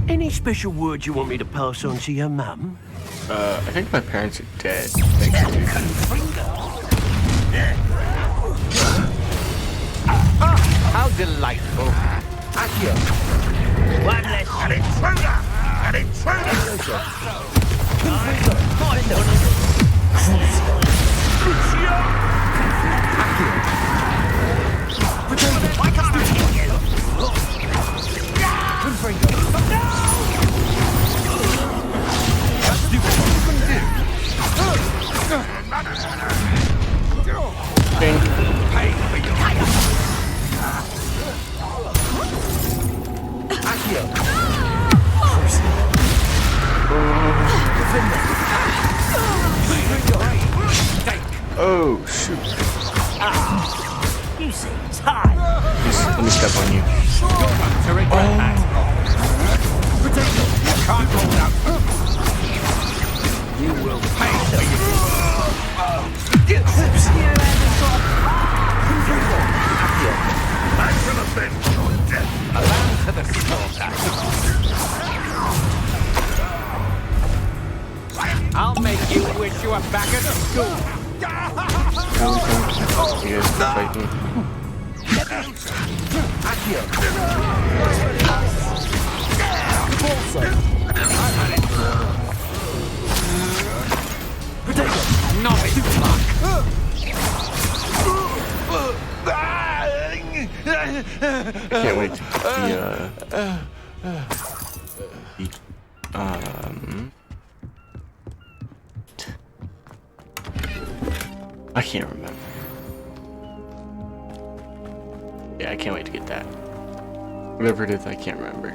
Any special words you want me to pass on to your mum? I think my parents are dead. Thanks, dude. How delightful. Accio. One less an intruder! An intruder! Why can't I hit you? Oh, shoot. You seem tired. Let me step on you. You will pay for I should have been your death. Allow to the slaughter. I'll make you wish you were back at school. You guys can fight me. Novice luck. I can't wait to I can't remember. Yeah, I can't wait to get that. Whatever it is, I can't remember.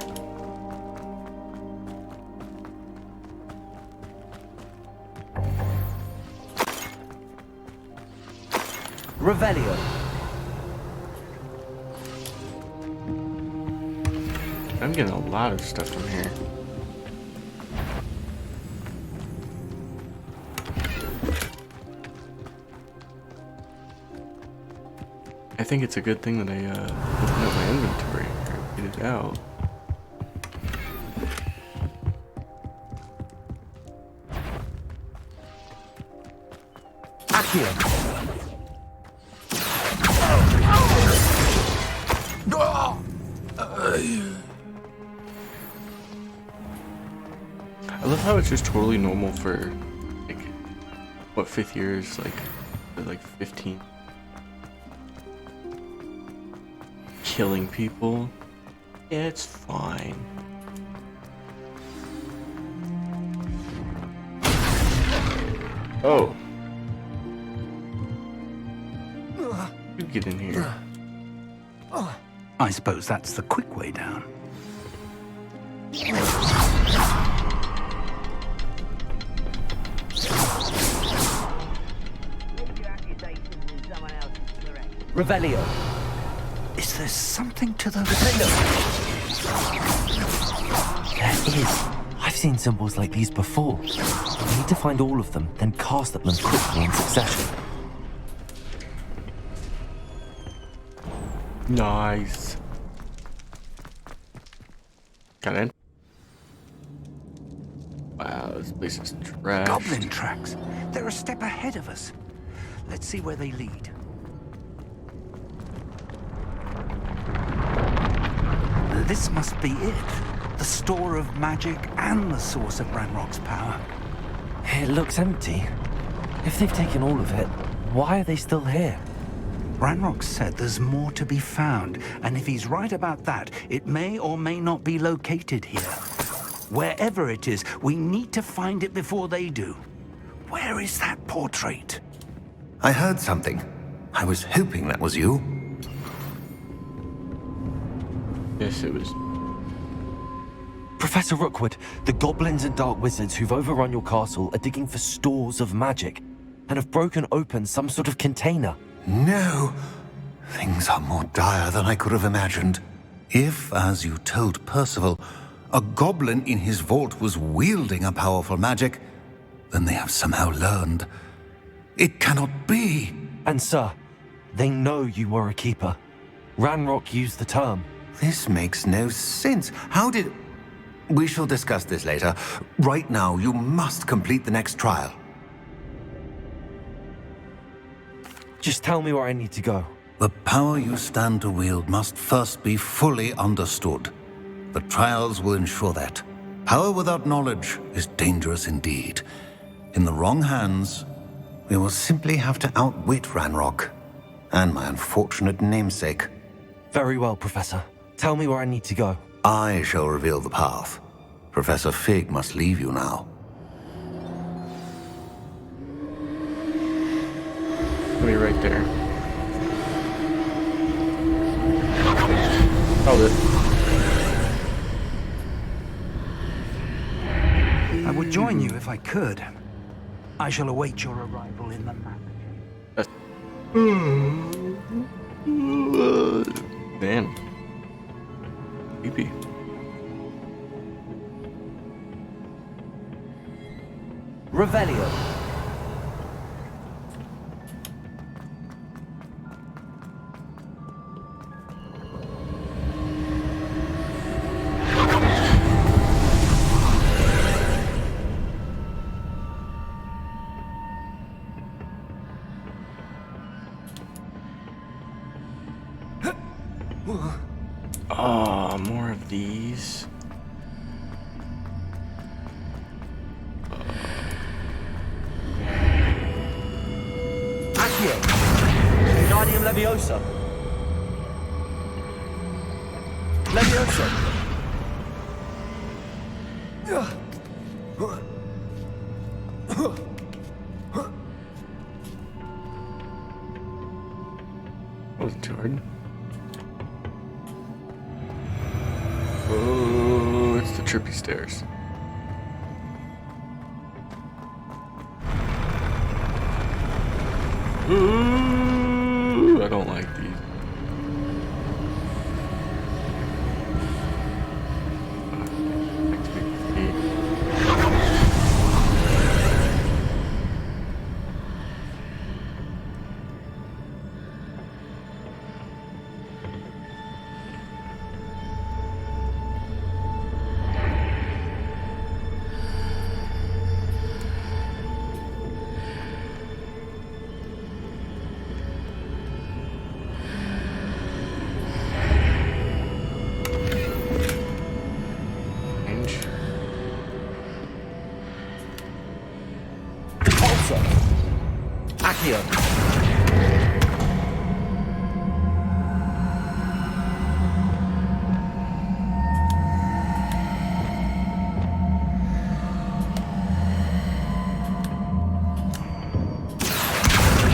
Revelio. I'm getting a lot of stuff from here. I think it's a good thing that I opened up my inventory and get it out. Accio. I love how it's just totally normal for, like, what, 5th year is, like 15. Killing people. Yeah, it's fine. Oh. You get in here. I suppose that's the quick way down. Revelio. Is there something to the... There is. I've seen symbols like these before. We need to find all of them, then cast at them quickly in succession. Nice. Got in. Wow, this place is trash. Goblin tracks. They're a step ahead of us. Let's see where they lead. This must be it. The store of magic and the source of Ranrock's power. It looks empty. If they've taken all of it, why are they still here? Ranrock said there's more to be found, and if he's right about that, it may or may not be located here. Wherever it is, we need to find it before they do. Where is that portrait? I heard something. I was hoping that was you. Yes, it was. Professor Rookwood, the goblins and dark wizards who've overrun your castle are digging for stores of magic and have broken open some sort of container. No. Things are more dire than I could have imagined. If, as you told Percival, a goblin in his vault was wielding a powerful magic, then they have somehow learned. It cannot be. And sir, they know you were a keeper. Ranrock used the term. This makes no sense. How did... We shall discuss this later. Right now, you must complete the next trial. Just tell me where I need to go. The power you stand to wield must first be fully understood. The trials will ensure that. Power without knowledge is dangerous indeed. In the wrong hands, we will simply have to outwit Ranrock and my unfortunate namesake. Very well, Professor. Tell me where I need to go. I shall reveal the path. Professor Fig must leave you now. I'll be right there. Hold it. I would join you if I could. I shall await your arrival in the map. Damn. Creepy. Revelio. Oh, more of these. Accio. Wingardium Leviosa. Leviosa. Wasn't too hard. Oh, it's the trippy stairs. Ooh. Leviosa! Accio!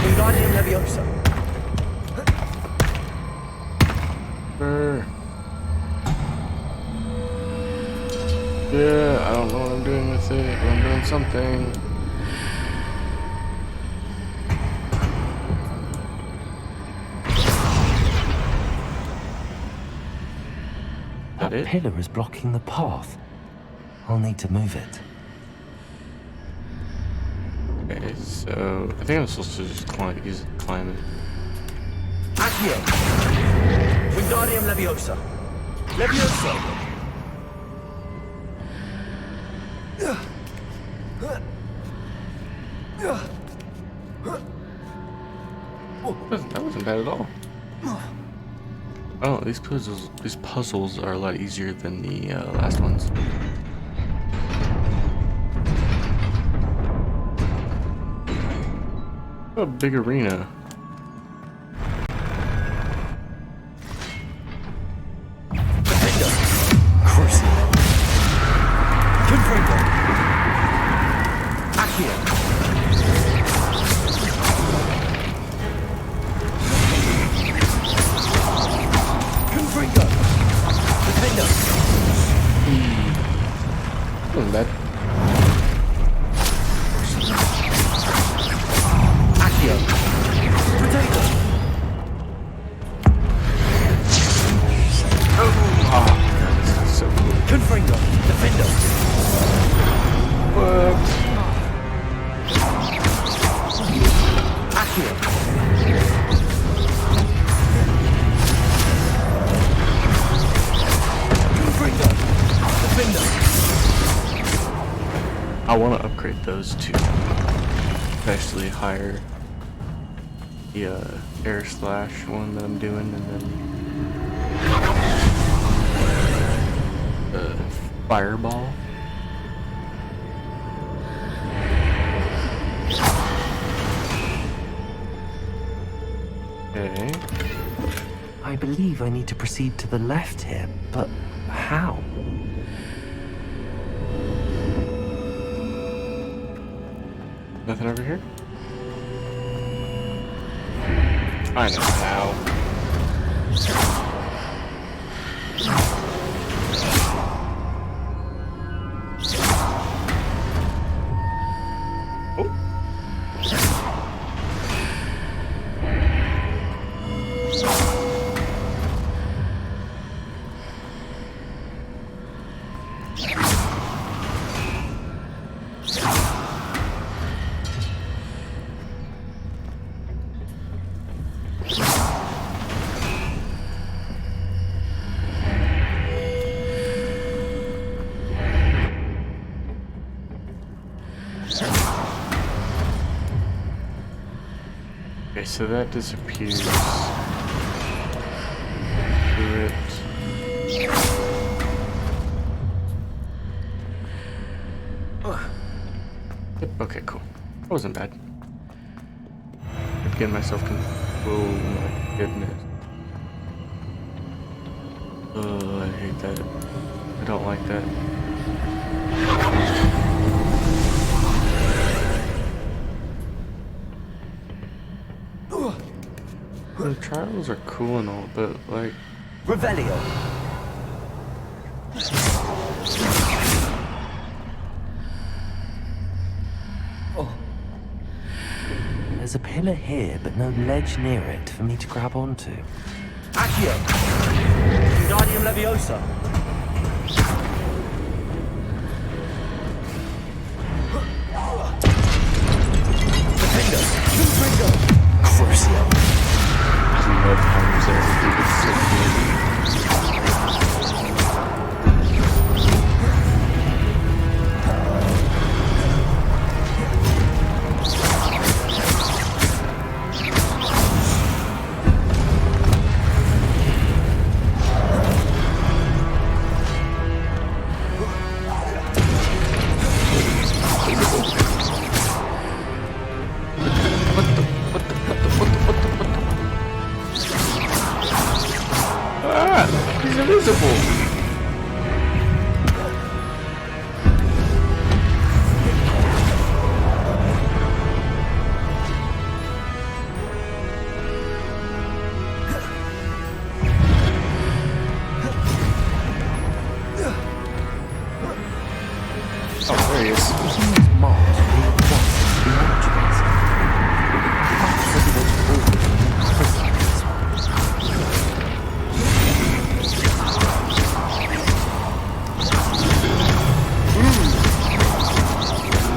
Wingardium Leviosa! Yeah, I don't know what I'm doing with it, but I'm doing something. That pillar is blocking the path. I'll need to move it. Okay, so I think I'm supposed to just use it to climb it. Accio! Wingardium Leviosa! Leviosa! That wasn't bad at all. Oh, these puzzles are a lot easier than the last ones. A big arena. Wasn't bad. Accio! Potato! Oh, this is so cool. Confringo! Defender! Accio! Confringo! Defender! I want to upgrade those to especially higher the air slash one that I'm doing, and then the fireball. Okay. I believe I need to proceed to the left here, but how? Nothing over here? I know how. Okay, so that disappears. Do it. Yep, okay, cool. That wasn't bad. I'm getting myself oh my goodness. Oh, I hate that. I don't like that. The trials are cool and all, but like... Revelio! There's a pillar here, but no ledge near it for me to grab onto. Accio! Wingardium Leviosa! Defender! Confringo! Crucio! I love how there's everything that's so good. There he is.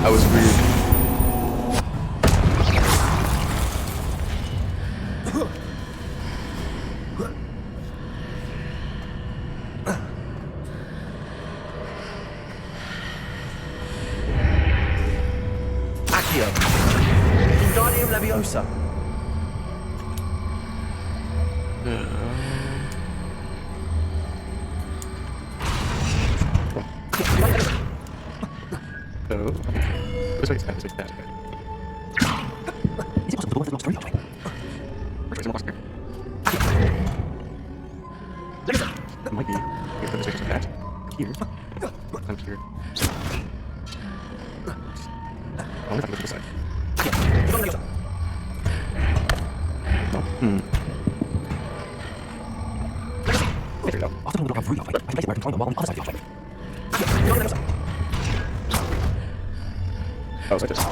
That was weird. Accio. Wingardium Leviosa. No. This way, this way, that way. Is it possible the water lost that way? Which way is the It might be. Here, this way, that. Here. I'm here. I wonder if I can go to this side. No. There we go. After we look up through that way, I can place it where I can climb the wall on the other side of the object. Oh, it's like this.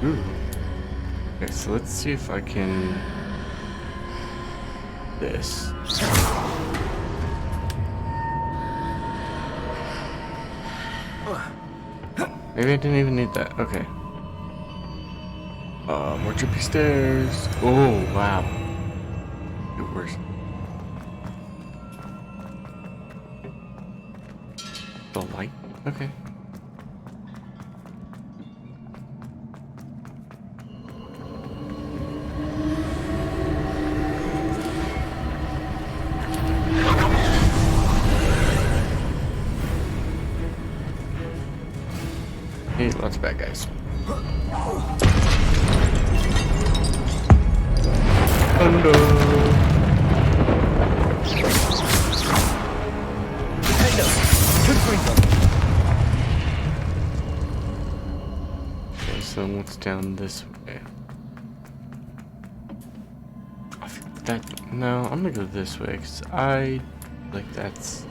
Ooh. Okay, so let's see if I can... This. Maybe I didn't even need that. Okay. More trippy stairs. Oh, wow. Get worse. The light? Okay. Hey, lots of bad guys. Thunder. Okay, so what's down this way? I think that no, I'm gonna go this way because I like that's.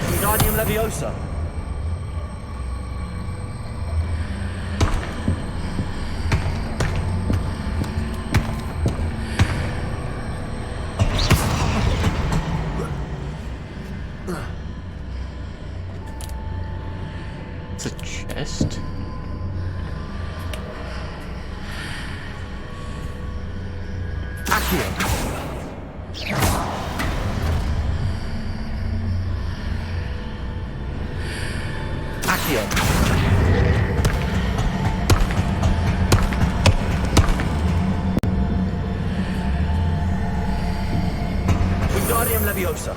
Wingardium Leviosa. It's a chest. Accio. Accio. Wingardium Leviosa.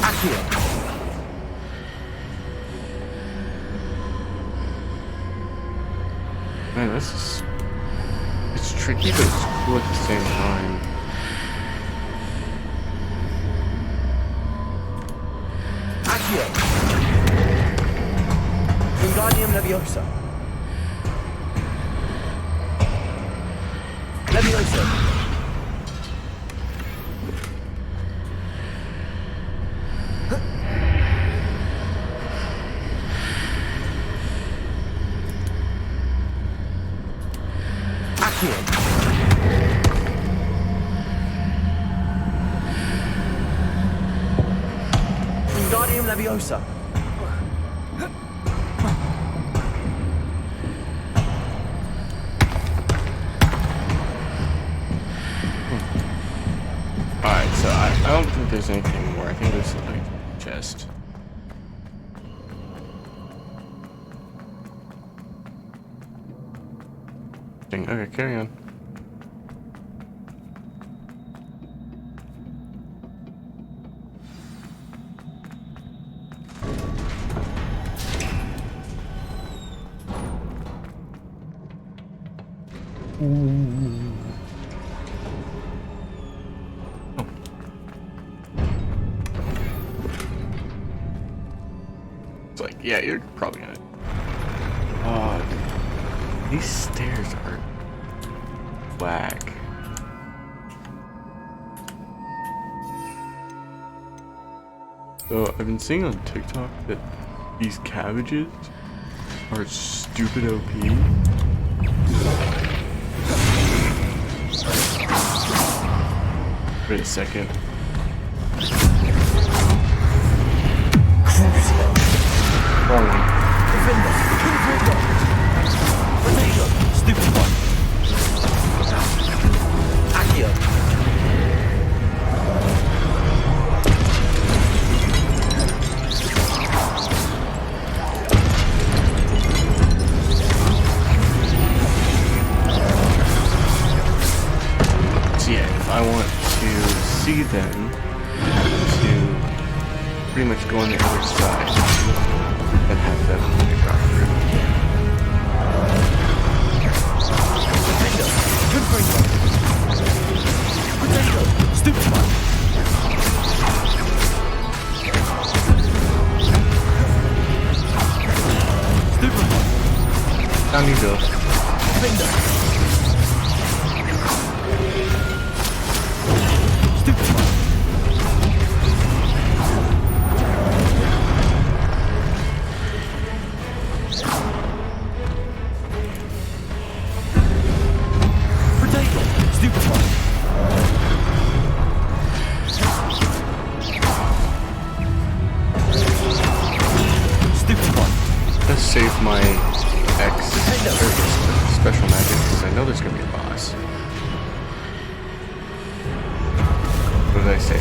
Accio. Man, this is... It's tricky, but it's cool at the same time. Accio. Wingardium Leviosa. Leviosa. Accio. Wingardium Leviosa. Alright, so I don't think there's anything more. I think there's like a chest. Okay, carry on. It's like, yeah, you're probably gonna. Oh, these stairs are whack. So I've been seeing on TikTok that these cabbages are stupid OP. Wait a second. Wrong one. Stupid one. Accio. So yeah, if I want to see them, to pretty much go on the other side and have them drop through. Stupid one. Stupid one. Down you go. Stupid one. Potato. Stupid one. Stupid one. Let's save my special magic because I know there's gonna be a boss. What did I say?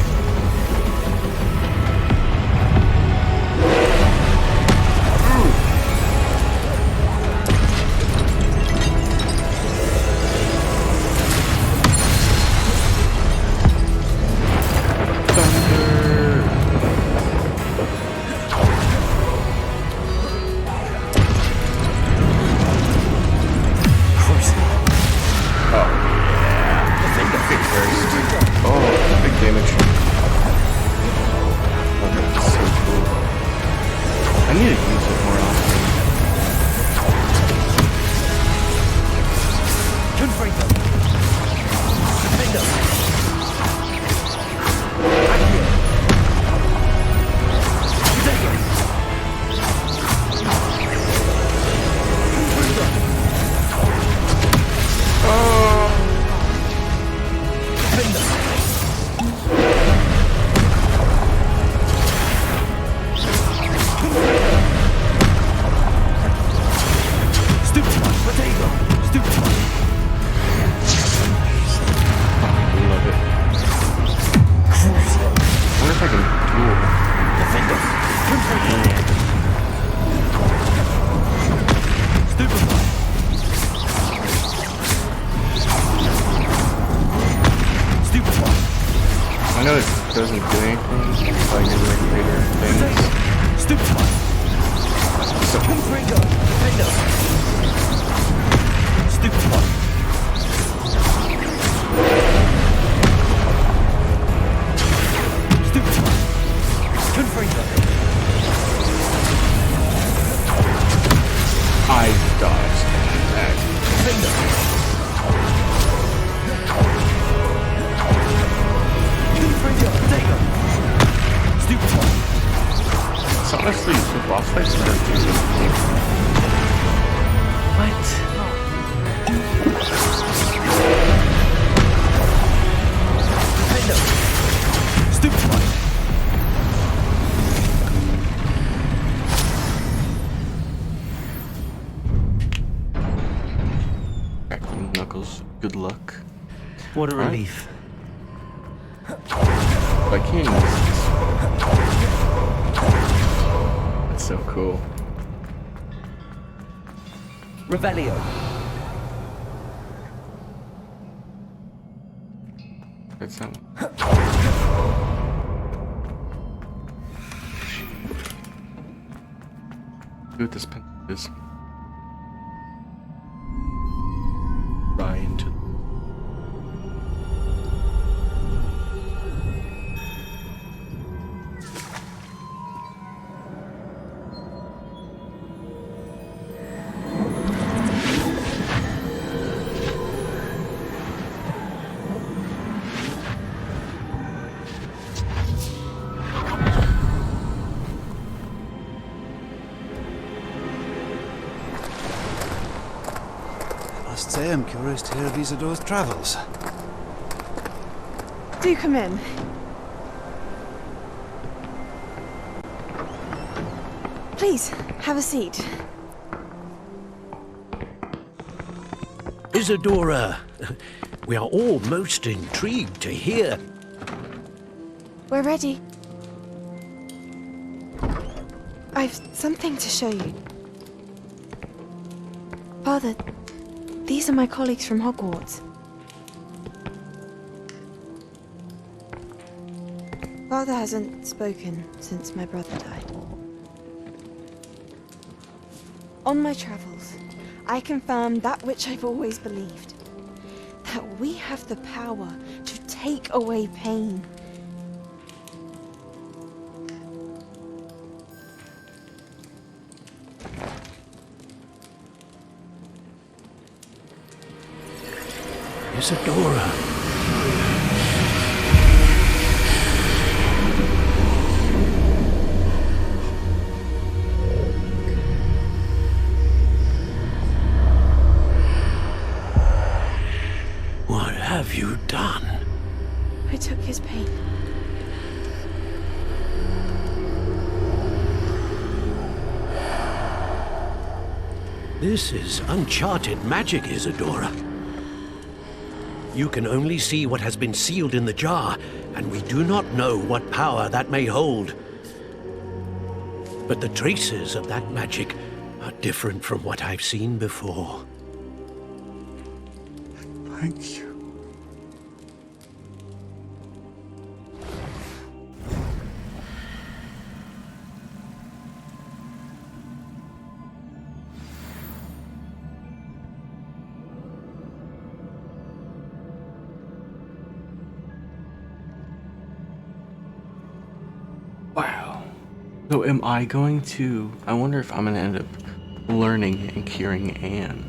I need to use it more often. Confringo. Defendo. I know it doesn't do anything, but I can like later things. Stupid one. So Confringo. Defendo. Stupid one. Stupid one. Confringo. I dodged that. Defendo. Stupid one. So honestly, the boss fights are decent. What? Stupid one. Crackling knuckles. Good luck. What a relief. I can't use this. That's so cool. Revelio. That's not. See what this pen is. Rind. say I'm curious to hear of Isadore's travels. Do come in. Please, have a seat. Isadora, we are all most intrigued to hear. We're ready. I've something to show you. Father, these are my colleagues from Hogwarts. Father hasn't spoken since my brother died. On my travels, I confirmed that which I've always believed. That we have the power to take away pain. Isadora. What have you done? I took his pain. This is uncharted magic, Isadora. You can only see what has been sealed in the jar, and we do not know what power that may hold. But the traces of that magic are different from what I've seen before. Thank you. Wow. So am I going to... I wonder if I'm going to end up learning and curing Anne.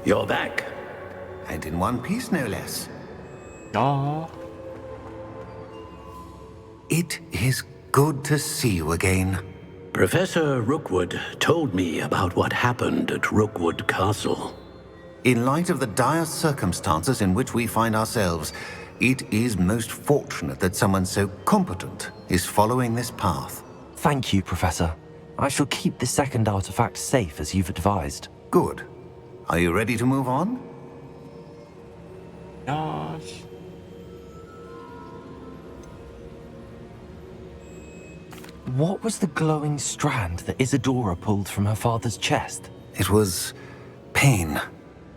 You're back. And in one piece, no less. Aww. It is good to see you again. Professor Rookwood told me about what happened at Rookwood Castle. In light of the dire circumstances in which we find ourselves, it is most fortunate that someone so competent is following this path. Thank you, Professor. I shall keep the second artifact safe as you've advised. Good. Are you ready to move on? Gosh. What was the glowing strand that Isadora pulled from her father's chest? It was pain.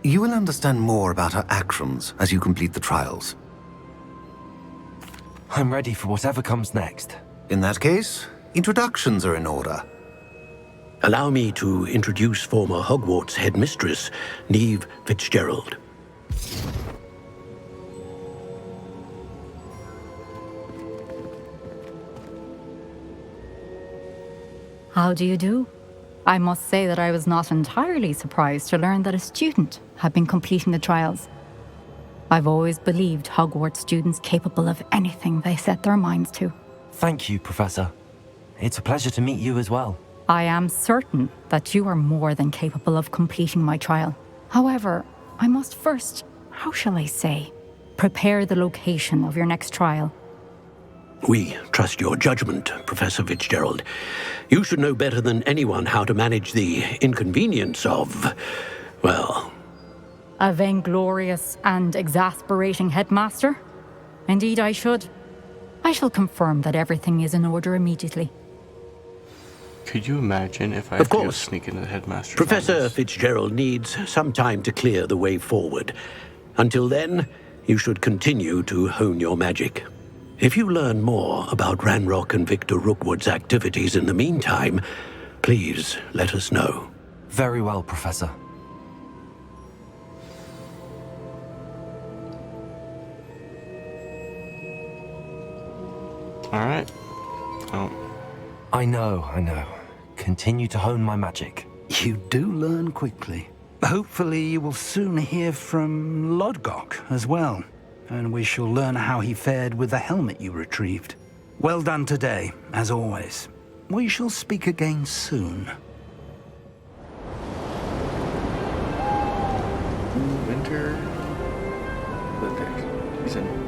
You will understand more about her actions as you complete the trials. I'm ready for whatever comes next. In that case, introductions are in order. Allow me to introduce former Hogwarts headmistress, Neve Fitzgerald. How do you do? I must say that I was not entirely surprised to learn that a student had been completing the trials. I've always believed Hogwarts students capable of anything they set their minds to. Thank you, Professor. It's a pleasure to meet you as well. I am certain that you are more than capable of completing my trial. However, I must first, how shall I say, prepare the location of your next trial. We trust your judgment, Professor Fitzgerald. You should know better than anyone how to manage the inconvenience of, well... A vainglorious and exasperating headmaster? Indeed I should. I shall confirm that everything is in order immediately. Could you imagine if I had to go sneak into the headmaster's Professor office? Fitzgerald needs some time to clear the way forward. Until then, you should continue to hone your magic. If you learn more about Ranrock and Victor Rookwood's activities in the meantime, please let us know. Very well, Professor. Alright. Oh. I know. Continue to hone my magic. You do learn quickly. Hopefully you will soon hear from Lodgok as well, and we shall learn how he fared with the helmet you retrieved. Well done today, as always. We shall speak again soon. Winter... the deck. Season.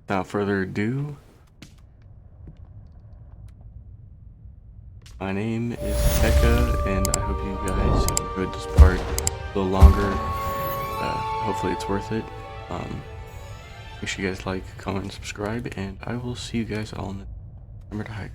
Without further ado, my name is Becca, and I hope you guys enjoyed this part a little longer. Hopefully it's worth it. Make sure you guys like, comment, and subscribe, and I will see you guys all in the... Remember to hike.